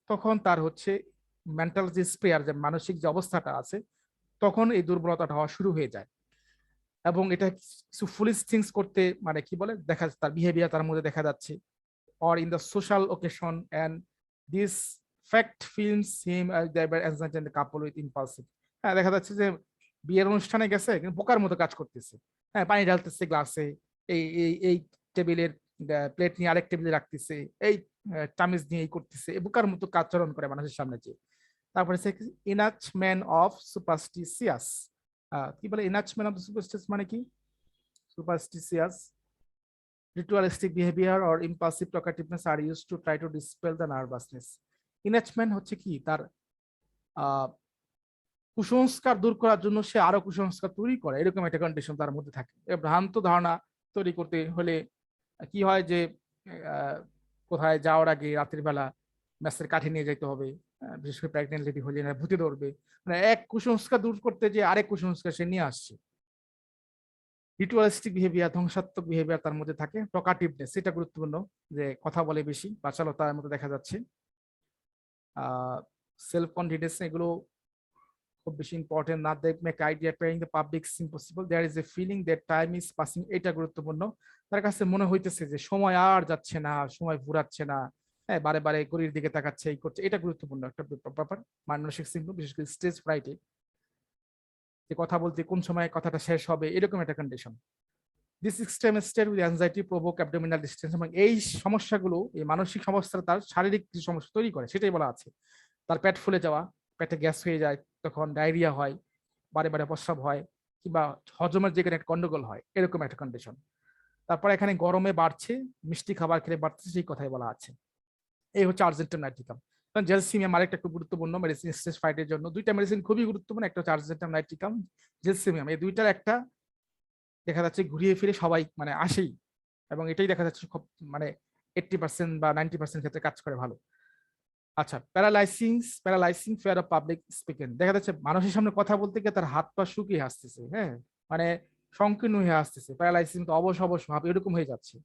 [SPEAKER 1] তখন তার হচ্ছে মেন্টাল যে স্পেয়ার, যে মানসিক যে অবস্থাটা আছে, তখন এই দুর্বলতাটা হওয়া শুরু হয়ে যায়। এবং এটা কিছু ফুলিশ থিংস করতে, মানে কি বলে, দেখা তার বিহেভিয়ার তার মধ্যে দেখা যাচ্ছে, or in the social occasion, and this fact films him as they were ancient and couple with impulsive, হ্যাঁ, দেখা যাচ্ছে যে বিয়ের অনুষ্ঠানে গেছে কিন্তু বোকার মতো কাজ করতেছে, হ্যাঁ, পানি ঢালতেছে গ্লাসে, এই টেবিলের প্লেট নিয়ে আরেক টেবিলে রাখতেছে, এই চামিচ নিয়ে এই করতেছে, এই বোকার মতো আচরণ করে মানুষের সামনে যে। তারপরে ইনাচমেন্ট অফ সুপারস্টিসিয়াস, কি বলে ইনাচমেন্ট অফ সুপারস্টিস মানে কি, সুপারস্টিসিয়াস ritualistic behavior or impulsive talkativeness are used to try to dispel the nervousness. Enactment হচ্ছে কি, তার কুসংস্কার দূর করার জন্য সে আরো কুসংস্কার তৈরি করে, এরকম একটা কন্ডিশন তার মধ্যে থাকে। ভ্রান্ত ধারণা তৈরি করতে হলে কি হয়, যে কোথায় যাওয়ার আগে রাতের বেলা ম্যাচের কাঠি নিয়ে যেতে হবে, বিশেষ করে প্রেগনেন্ট লেডি হলে না ভূতে ধরবে, মানে এক কুসংস্কার দূর করতে যে আরেক কুসংস্কার সে নিয়ে আসছে। রিচুয়ালিস্টিক বিহেভিয়ার, ধ্বংসাত্মক বিহেভিয়ার তার মধ্যে থাকে। টকাটিভনেস, এটা গুরুত্বপূর্ণ, যে কথা বলে বেশি, বাচালতার মধ্যে দেখা যাচ্ছে। সেলফ কনফিডেন্স, এগুলো খুব বেশি ইম্পর্টেন্ট না। দেখ make idea paring the public impossible, there is a feeling that time is passing, এটা গুরুত্বপূর্ণ। তার কাছে মনে হইতেছে যে সময় আর যাচ্ছে না, সময় ফুরাচ্ছে না, হ্যাঁ, বারে বারে ঘড়ির দিকে তাকাচ্ছে, এই করছে, এটা গুরুত্বপূর্ণ একটা ব্যাপার মানসিক সিম্পটম, বিশেষ করে স্টেজ ফ্রাইটে, যে কথা বলতে কোন সময় কথাটা শেষ হবে, এরকম একটা condition. This extreme state with anxiety provoke abdominal distance, এবং এই সমস্যাগুলো, এই মানসিক সমস্যা তার শারীরিক যে সমস্যা তৈরি করে, সেটাই বলা আছে। তার পেট ফুলে যাওয়া, পেটে গ্যাস হয়ে যায়, তখন ডায়রিয়া হয়, বারে বারে প্রস্রাব হয়, কিংবা হজমের যেখানে একটা গন্ডগোল হয়, এরকম একটা কন্ডিশন। তারপর এখানে গরমে বাড়ছে, মিষ্টি খাবার খেলে বাড়ছে, সেই কথাই বলা আছে। এই হচ্ছে আর্জেন্টাম নাইট্রিকাম। জেলসিমিয়াম আরেকটা একটু গুরুত্বপূর্ণ মেডিসিন স্টেজ ফাইটের জন্য, দুইটা মেডিসিন খুবই গুরুত্বপূর্ণ, একটা হচ্ছে আর্জেন্টাম নাইট্রিকাম, জেলসিমিয়াম, এই দুইটার একটা দেখা যাচ্ছে ঘুরিয়ে ফিরে সবাই মানে আসেই, এবং এটাই দেখা যাচ্ছে খুব মানে 80% বা 90% ক্ষেত্রে কাজ করে ভালো। আচ্ছা, প্যারালাইসিং ফিয়ার অফ পাবলিক স্পিকিং। দেখা যাচ্ছে মানুষের সামনে কথা বলতে গিয়ে তার হাত পা শুকিয়ে আসতেছে, হ্যাঁ, মানে সংকীর্ণ হয়ে আসতেছে, প্যারালাইসিং তো অবশ অবশ ভাব এরকম হয়ে যাচ্ছে।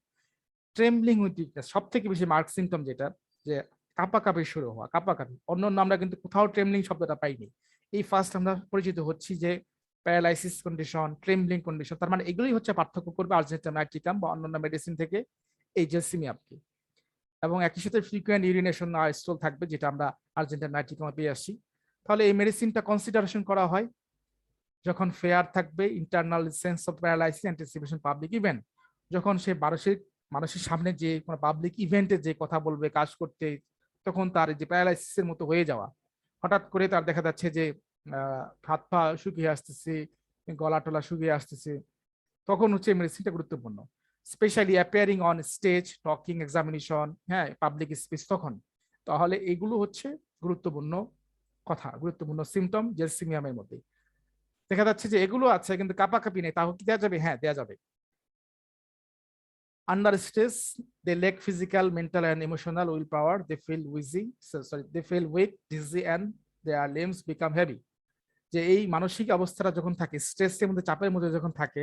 [SPEAKER 1] ট্রেমব্লিং উইথ উইকনেস, সব থেকে বেশি মার্ক সিমটম যেটা, যে কাঁপাকাঁপি শুরু হওয়া, কাঁপাকাঁপি। অন্য আমরা কিন্তু কোথাও ট্রেমব্লিং শব্দটা পাইনি, এই ফার্স্ট আমরা পরিচিত হচ্ছি যে প্যারালাইসিস কন্ডিশন, ট্রেমব্লিং কন্ডিশন, তার মানে এগুলোই হচ্ছে পার্থক্য করবে আর্জেন্টাইন নাইট্রিকাম বা অন্যান্য মেডিসিন থেকে এই জেলসিমিয়ামকে। এবং একই সাথে ফ্রিকুয়েন্ট ইউরিনেশন আর স্টল থাকবে, যেটা আমরা আর্জেন্টাইন নাইট্রিকামে পেয়ে আসছি। তাহলে এই মেডিসিনটা কনসিডারেশন করা হয় যখন ফেয়ার থাকবে, internal sense of paralysis, anticipation public event, যখন সে মানুষের সামনে যে কোনো পাবলিক ইভেন্টে যে কথা বলবে, কাজ করতে, তখন তার যে প্যারালাইসিসের মতো হয়ে যাওয়া, হঠাৎ করে তার দেখা যাচ্ছে যে হাত পা শুকিয়ে আসতেছে, গলা টলা শুকিয়ে আসতেছে, তখন হচ্ছে মেডিসিনটা গুরুত্বপূর্ণ। Specially appearing on stage, talking, examination, হ্যাঁ, পাবলিক স্পিচ, তখন। তাহলে এগুলো হচ্ছে গুরুত্বপূর্ণ কথা, গুরুত্বপূর্ণ সিমটম জেলসিমিয়ামের মধ্যে। দেখা যাচ্ছে যে এগুলো আছে কিন্তু কাঁপাকাঁপি নেই, তাও কি দেওয়া যাবে? হ্যাঁ, দেওয়া যাবে। Under stress, they lack physical, mental, and emotional willpower. They feel wheezy, they feel weak, dizzy, and their limbs become heavy. যে এই মানসিক অবস্থাটা যখন থাকে, স্ট্রেসের মধ্যে, চাপের মধ্যে যখন থাকে,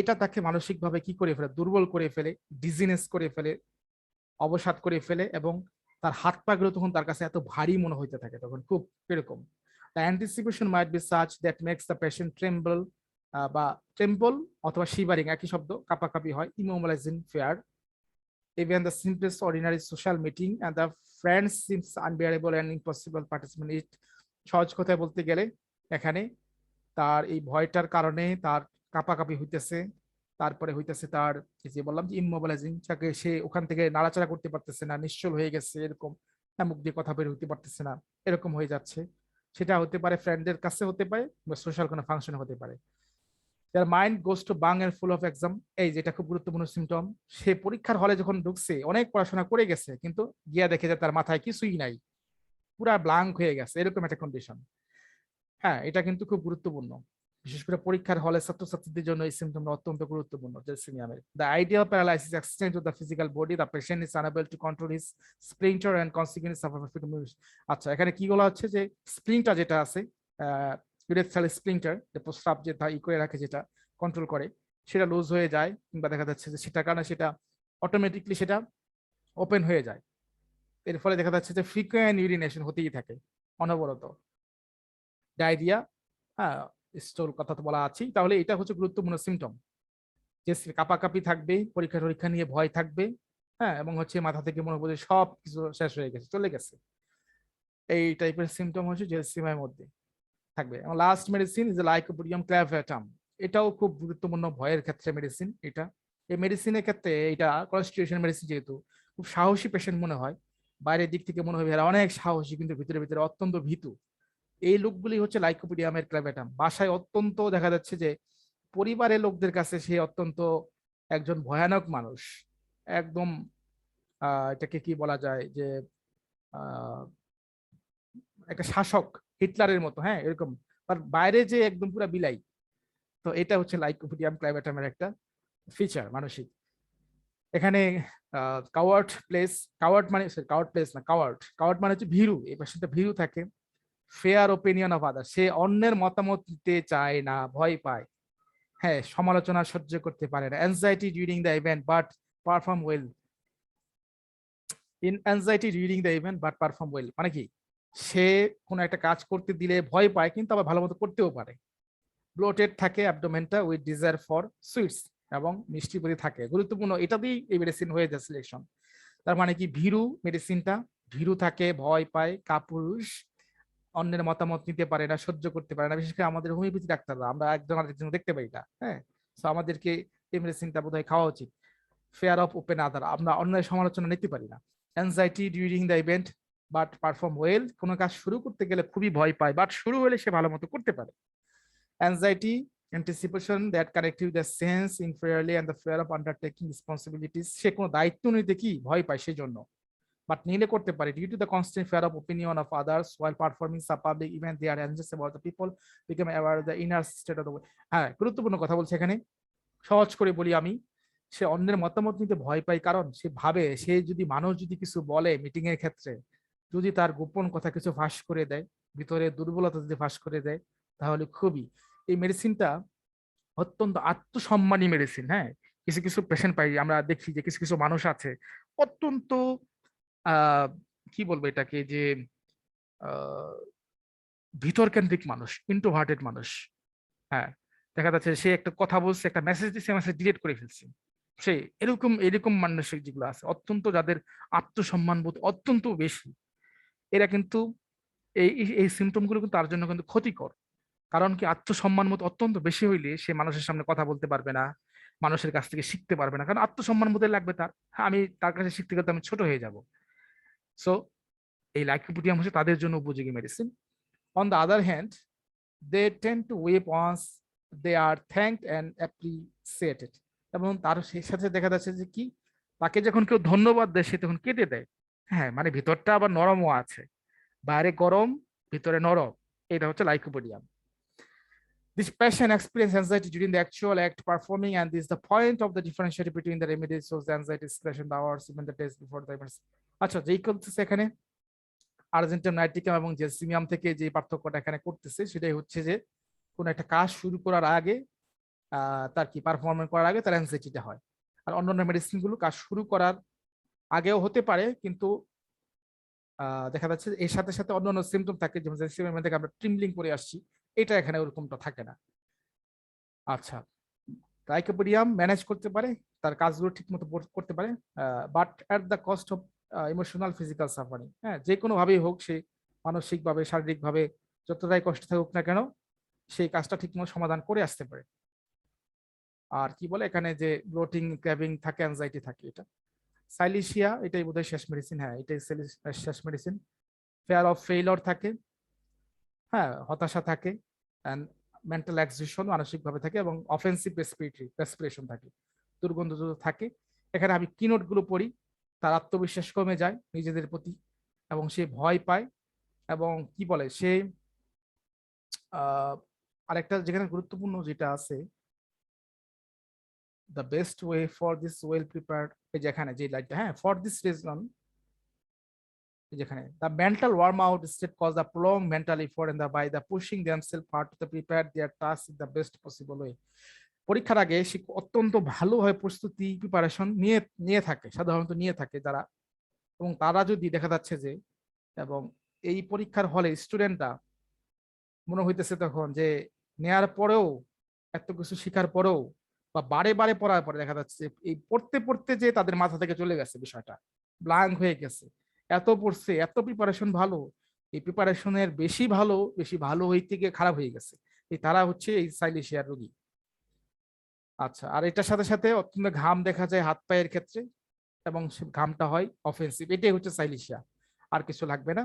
[SPEAKER 1] এটা তাকে মানসিকভাবে কি করে ফেলে? দুর্বল করে ফেলে, ডিজিনেস করে ফেলে, অবসাদ করে ফেলে, এবং তার হাত পা গুলো তখন তার কাছে এত ভারী মনে হইতে থাকে, তখন খুব এরকম। The anticipation might be such that makes the patient tremble, বা ট্রেম্বল অথবা শিভারিং, একই শব্দ, কাঁপাকাঁপি হয়, immobilizing fear. Even the simplest ordinary social meeting and the friends seems unbearable and impossible participant it. সহজ কথায় বলতে গেলে এখানে তার এই ভয়টার কারণে তার কাঁপাকাঁপি হইতেছে, তারপরে হইতেছে তার যে বললাম যে ইমোবিলাইজিং, যাকে সে ওখান থেকে নাড়াচাড়া করতে পারতেছে না, নিশ্চল হয়ে গেছে এরকম, মুখ দিয়ে কথা বের হইতে পারতেছে না, এরকম হয়ে যাচ্ছে। সেটা হতে পারে ফ্রেন্ডের কাছে, হতে পারে বা সোশ্যাল কোনো ফাংশনে হতে পারে। তার মাইন্ড গোস টু বাং এন্ড ফুল অফ এক্সাম, এই যেটা খুব গুরুত্বপূর্ণ সিমটম। সে পরীক্ষার হলে যখন ঢুকছে, অনেক পড়াশোনা করে গেছে, কিন্তু গিয়া দেখে যে তার মাথায় কিছুই নাই, পুরা ব্লাঙ্ক হয়ে গেছে, এরকম একটা কন্ডিশন। হ্যাঁ, এটা কিন্তু খুব গুরুত্বপূর্ণ, বিশেষ করে পরীক্ষার হলে ছাত্রছাত্রীদের জন্য এই সিমটমটা অত্যন্ত গুরুত্বপূর্ণ জেলসিমিয়ামের। The idea of paralysis extend to the physical body, the patient is unable to control his sphincter and consequence suffer. আচ্ছা, এখানে কি বলা হচ্ছে যে স্প্লিন্টার যেটা আছে, ইউরেথ্রাল স্প্লিন্টার, যে প্রস্রাব যে ই করে রাখে, যেটা কন্ট্রোল করে, সেটা লুজ হয়ে যায়, কিংবা দেখা যাচ্ছে যে সেটার কারণে সেটা অটোমেটিকলি সেটা ওপেন হয়ে যায়। এর ফলে দেখা যাচ্ছে যে ফ্রিকুয়েন্ট ইউরিনেশন হতেই থাকে অনবরত, ডায়রিয়া, হ্যাঁ, স্টোল, কথা তো বলা আছেই। তাহলে এটা হচ্ছে গুরুত্বপূর্ণ সিমটম, যে কাঁপাকাঁপি থাকবে, পরীক্ষা টরীক্ষা নিয়ে ভয় থাকবে, হ্যাঁ, এবং হচ্ছে মাথা থেকে মনে হবে সব কিছু শেষ হয়ে গেছে, চলে গেছে। এই টাইপের সিমটম হচ্ছে জেলসিমিয়ার মধ্যে থাকবে। এবং লাস্ট মেডিসিন ইজ লাইকোপোডিয়াম ক্ল্যাভেটাম। এটাও খুব গুরুত্বপূর্ণ ভয়ের ক্ষেত্রে মেডিসিন। এটা, এই মেডিসিনের ক্ষেত্রে, এটা কনস্টিটিউশন মেডিসিন যেহেতু, খুব সাহসী পেশেন্ট মনে হয়, বাইরের দিক থেকে মনে হয় এরা অনেক সাহসী, কিন্তু ভিতরে ভিতরে অত্যন্ত ভীতু। এই লোকগুলি হচ্ছে লাইকোপিডিয়ামের ক্ল্যাভেটাম। বাসায় অত্যন্ত দেখা যাচ্ছে যে পরিবারের লোকদের কাছে সে অত্যন্ত একজন ভয়ানক মানুষ, একদম এটাকে কি বলা যায় যে আহ একটা শাসক, হিটলারের মতো, হ্যাঁ, এরকম। আর বাইরে যে একদম পুরা বিলাই। তো এটা হচ্ছে লাইকোপিডিয়াম ক্ল্যাভেটামের একটা ফিচার মানসিক। এখানে কাওয়ার্ড প্লেস, কাওয়ার্ড মানে কাওয়ার্ড প্লেস না, কাওয়ার্ড, কাওয়ার্ড মানে হচ্ছে ভীরু, এই পাশে ভীরু থাকে। ফেয়ার ওপিনিয়ন অফ আদার, সে অন্যের মতামত দিতে চায় না, ভয় পায়, হ্যাঁ, সমালোচনা সহ্য করতে পারে না। Anxiety during the event but perform well, in anxiety during the event but perform well মানে কি, সে কোনো একটা কাজ করতে দিলে ভয় পায়, কিন্তু আবার ভালো মতো করতেও পারে। ব্লোটেড থাকে অ্যাবডোমেনটা উইথ ডিজায়ার ফর সুইটস, এবং মিষ্টি প্রতি থাকে, গুরুত্বপূর্ণ। এটা দিয়েই এই মেডিসিন হয়ে যায় সিলেকশন। তার মানে কি, ভীরু মেডিসিনটা, ভীরু থাকে, ভয় পায়, কাপুরুষ, অন্যের মতামত নিতে পারে না, সহ্য করতে পারে না। বিশেষ করে আমাদের হোমিওপ্যাথি ডাক্তাররা, আমরা একজন আরেকজন দেখতে পাই না, হ্যাঁ, তো আমাদেরকে এই মেডিসিনটা বোধহয় খাওয়া উচিত। ফেয়ার অফ ওপেন আদার, আমরা অন্যের সমালোচনা নিতে পারি না। Anxiety during the event but perform well, কোনো কাজ শুরু করতে গেলে খুবই ভয় পায়, বাট শুরু হলে সে ভালো মতো করতে পারে। Anxiety, anticipation that connect with the sense inferiorly and the fear of undertaking responsibilities, সে কোনো দায়িত্ব নিতে কি ভয় পায় সেজন্য, বাট নিলে করতে পারে। Due to the constant fear of opinion of others while performing some public event they are anxious about the people become aware of the inner state of the world. হ্যাঁ, গুরুত্বপূর্ণ কথা বলছে এখানে। সহজ করে বলি আমি, সে অন্যের মতামত নিতে ভয় পায় কারণ সে ভাবে, সে যদি মানুষ যদি কিছু বলে মিটিং এর ক্ষেত্রে, যদি তার গোপন কথা কিছু ফাঁস করে দেয়, ভিতরে দুর্বলতা যদি ফাঁস করে দেয়, তাহলে খুবই এই মেডিসিনটা অত্যন্ত আত্মসম্মানী মেডিসিন। হ্যাঁ, কিছু কিছু পেশেন্ট পাই আমরা, দেখি যে কিছু কিছু মানুষ আছে অত্যন্ত আহ কি বলবো এটাকে, যে আহ ভিতর কেন্দ্রিক মানুষ, ইন্ট্রোভার্টেড মানুষ। হ্যাঁ, দেখা যাচ্ছে সে একটা কথা বলছে, একটা মেসেজ দিচ্ছে, মেসেজ ডিলিট করে ফেলছে। সে এরকম এরকম মানসিক যেগুলো আছে, অত্যন্ত যাদের আত্মসম্মান বোধ অত্যন্ত বেশি, এরা কিন্তু এই এই সিমটম গুলো কিন্তু তার জন্য কিন্তু ক্ষতিকর। কারণ কি, আত্মসম্মান বোধ অত্যন্ত বেশি হইলে সে মানুষের সামনে কথা বলতে পারবে না, মানুষের কাছ থেকে শিখতে পারবে না, কারণ আত্মসম্মান বোধে লাগবে তার, হ্যাঁ, আমি তার কাছে শিখতে গেলে তো আমি ছোট হয়ে যাব। সো এই লাইকোপিডিয়াম হচ্ছে তাদের জন্য উপযোগী medicine. On the other hand, they tend to weep once they are thanked and appreciated. এবং তার সেই সাথে দেখা যাচ্ছে যে কি, তাকে যখন কেউ ধন্যবাদ দেয় সে তখন কেটে দেয়। হ্যাঁ, মানে ভিতরটা আবার নরমও আছে, বাইরে গরম ভিতরে নরম। এটা হচ্ছে লাইকোপিডিয়াম। This patient experience anxiety during the actual act performing, and this is the point of the differentiation between the remedies of the anxiety escalation, the hours, even the days before the emergency. আচ্ছা, যেই করতেছে এখানে Argentum nitricum এবং জেসিমিয়াম থেকে যে পার্থক্যটা এখানে করতেছে, সেটাই হচ্ছে যে কোনো একটা কাজ শুরু করার আগে তার কি পারফরমেন্স করার আগে তার অ্যাংজাইটিটা হয়। আর অন্যান্য মেডিসিন গুলো কাজ শুরু করার আগেও হতে পারে, কিন্তু দেখা যাচ্ছে এর সাথে সাথে অন্যান্য সিমটম থাকে, যেমন জেসিমিয়াম থেকে আমরা ট্রিমলিং করে আসছি, এটা এখানে ওরকমটা থাকে না। আচ্ছা, লাইকোপিডিয়াম ম্যানেজ করতে পারে, তার কাজগুলো ঠিক মতো করতে পারে, but at the cost of emotional physical suffering. হ্যাঁ, যে কোনো ভাবেই হোক, সে মানসিকভাবে শারীরিকভাবে যতটাই কষ্ট থাকুক না কেন, সেই কাজটা ঠিকমতো সমাধান করে আসতে পারে। আর কি বলে এখানে, যে ব্লোটিং, ক্র্যাভিং থাকে, অ্যাংজাইটি থাকে। এটা সাইলিশিয়া, এটাই বোধহয় শেষ মেডিসিন। হ্যাঁ, এটাই শেষ মেডিসিন। ফেয়ার অফ ফেইলর থাকে, হ্যাঁ, হতাশা থাকে, অ্যান্ড মেন্টাল এক্সিশন মানসিকভাবে থাকে, এবং অফেন্সিভ রেসপিরেশন থাকে, দুর্গন্ধ থাকে। এখানে আমি কিনোট গুলো পড়ি, তার আত্মবিশ্বাস কমে যায় নিজেদের প্রতি, এবং সে ভয় পায়, এবং কি বলে সে আরেকটা যেখানে গুরুত্বপূর্ণ যেটা আছে, the best way for this well prepared, যেখানে যে লাইটটা, হ্যাঁ, ফর দিস রিজন, যেখানে the mental warm out state cause the prolonged mental effort and by the pushing themselves hard to prepare their task in the best possible way. পরীক্ষার আগে সে অত্যন্ত ভালোভাবে প্রস্তুতি প্রিপারেশন নিয়ে নিয়ে থাকে, সাধারণত নিয়ে থাকে যারা, এবং তারা যদি দেখা যাচ্ছে যে, এবং এই পরীক্ষার হলে স্টুডেন্টরা মনে হইতেছে তখন যে নেয়ার পরেও, এত কিছু শিখার পরেও, বা বারে বারে পড়ার পরে দেখা যাচ্ছে এই পড়তে পড়তে যে তাদের মাথা থেকে চলে গেছে, বিষয়টা ব্ল্যাঙ্ক হয়ে গেছে। এত পড়ছে, এত প্রিপারেশন ভালো, এই প্রিপারেশনের বেশি ভালো হইতে গিয়ে খারাপ হয়ে গেছে, এই তারা হচ্ছে এই সাইলেশিয়ার রোগী। আচ্ছা, আর এটার সাথে সাথে অত্যন্ত ঘাম দেখা যায় হাত পায়ের ক্ষেত্রে, এবং ঘামটা হয় অফেন্সিভ। এটাই হচ্ছে সাইলেশিয়া, আর কিছু লাগবে না।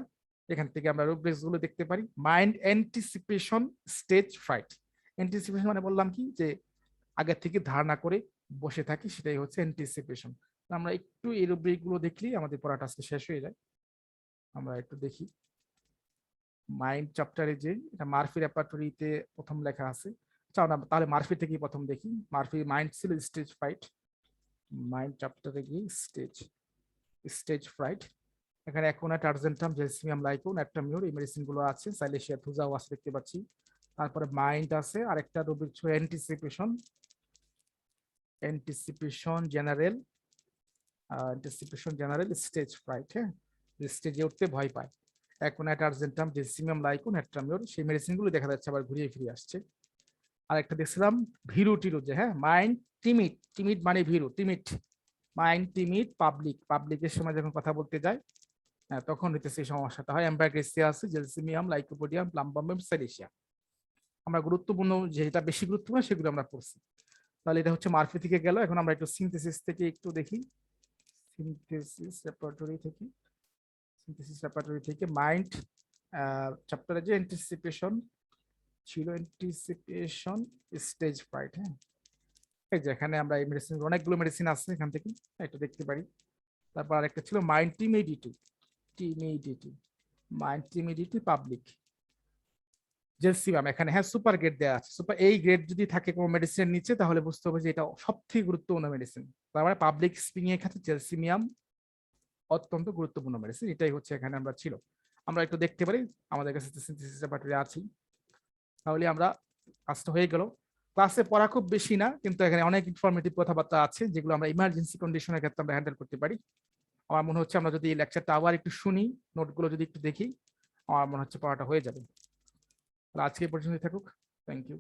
[SPEAKER 1] এখান থেকে আমরা রুব্রিক্স গুলো দেখতে পারি। Mind anticipation, stage fruit. Anticipation মানে বললাম কি, যে আগে থেকে ধারণা করে বসে থাকি, সেটাই হচ্ছে অ্যান্টিসিপেশন। আমরা একটু এই রুব্রিক গুলো দেখলেই আমাদের পড়াটা আজকে শেষ হয়ে যায়। আমরা একটু দেখি মাইন্ড চ্যাপ্টারে, যে এটা মার্ফি রেপার্টরিতে প্রথম লেখা আছে। আচ্ছা, আমরা তাহলে মার্ফি থেকেই প্রথম দেখি। মার্ফি মাইন্ড ছিল স্টেজ ফ্রাইট, মাইন্ড চ্যাপ্টারে গিয়ে স্টেজ ফ্রাইট। এখানে অ্যাকুনা, টার্জেন্টাম, জেসমিয়াম, লাইকোন, অ্যাট্টামিউর, এই মেডিসিন গুলো আছে। সাইলেশিয়া থুজাও আছে দেখতে পাচ্ছি। তারপরে মাইন্ড আছে, আরেকটা রুব্রিক ছিল অ্যান্টিসিপেশন জেনারেল স্টেজ ফ্রাইট। হ্যাঁ, স্টেজে উঠতে ভয় পায়। অ্যাকুনা, টার্জেন্টাম, জেসমিয়াম, লাইকোন, অ্যাট্টামিউর, সেই মেডিসিন গুলো দেখা যাচ্ছে আবার ঘুরিয়ে ফিরে আসছে। আরেকটা দেখছিলাম ভিরু টিরু, যে হ্যাঁ, মাইন্ড টিমিড, টিমিড মানে ভিরু, টিমিড, মাইন্ড টিমিড, পাবলিকের সময় যখন কথা বলতে যায়, হ্যাঁ, তখন হইতেছে এই সমস্যাটা হয়। অ্যাম্বাগ্রেসিয়া আছে, জেলসিমিয়াম, লাইকোপোডিয়াম, প্লাম্বাম, সাইলেশিয়া। আমরা গুরুত্বপূর্ণ, যেটা বেশি গুরুত্বপূর্ণ সেগুলো আমরা পড়ছি। তাহলে এটা হচ্ছে মার্ফি থেকে গেল। এখন আমরা একটু সিনথেসিস থেকে একটু দেখি। সিনথেসিস রেপার্টরি থেকে মাইন্ড চ্যাপ্টারে যে অ্যান্টিসিপেশন ছিল, অ্যান্টিসিপেশন স্টেজ ফ্রাইট। হ্যাঁ, এই যে এখানে আমরা এই মেডিসিন, অনেকগুলো মেডিসিন আছে এখান থেকে একটু দেখতে পারি। তারপর আরেকটা ছিল মাইন্ড মাইন্ড টিমিডিটি পাবলিক, জেলসিমাম। এখানে হ্যাঁ সুপার গ্রেড দেওয়া আছে। সুপার এই গ্রেড যদি থাকে কোনো মেডিসিনের নিচে, তাহলে বুঝতে হবে যে এটা সব থেকে গুরুত্বপূর্ণ মেডিসিন। তার মানে পাবলিক স্পিকিং এর ক্ষেত্রে জেলসিমিয়াম অত্যন্ত গুরুত্বপূর্ণ মেডিসিন। এটাই হচ্ছে এখানে আমরা ছিল। আমরা একটু দেখতে পারি আমাদের কাছে সিনথেসিস ল্যাবরেটরি আছে। তাহলে আমরা কাজটা হয়ে গেল। ক্লাসে পড়া খুব বেশি না, কিন্তু এখানে অনেক ইনফরমেটিভ কথাবার্তা আছে যেগুলো আমরা ইমার্জেন্সি কন্ডিশনের ক্ষেত্রে আমরা হ্যান্ডেল করতে পারি। আমার মনে হচ্ছে আমরা যদি এই লেকচারটা আবার একটু শুনি, নোটগুলো যদি একটু দেখি, আমার মনে হচ্ছে পড়াটা হয়ে যাবে। আজকে এই পর্যন্তই থাকুক। Thank you.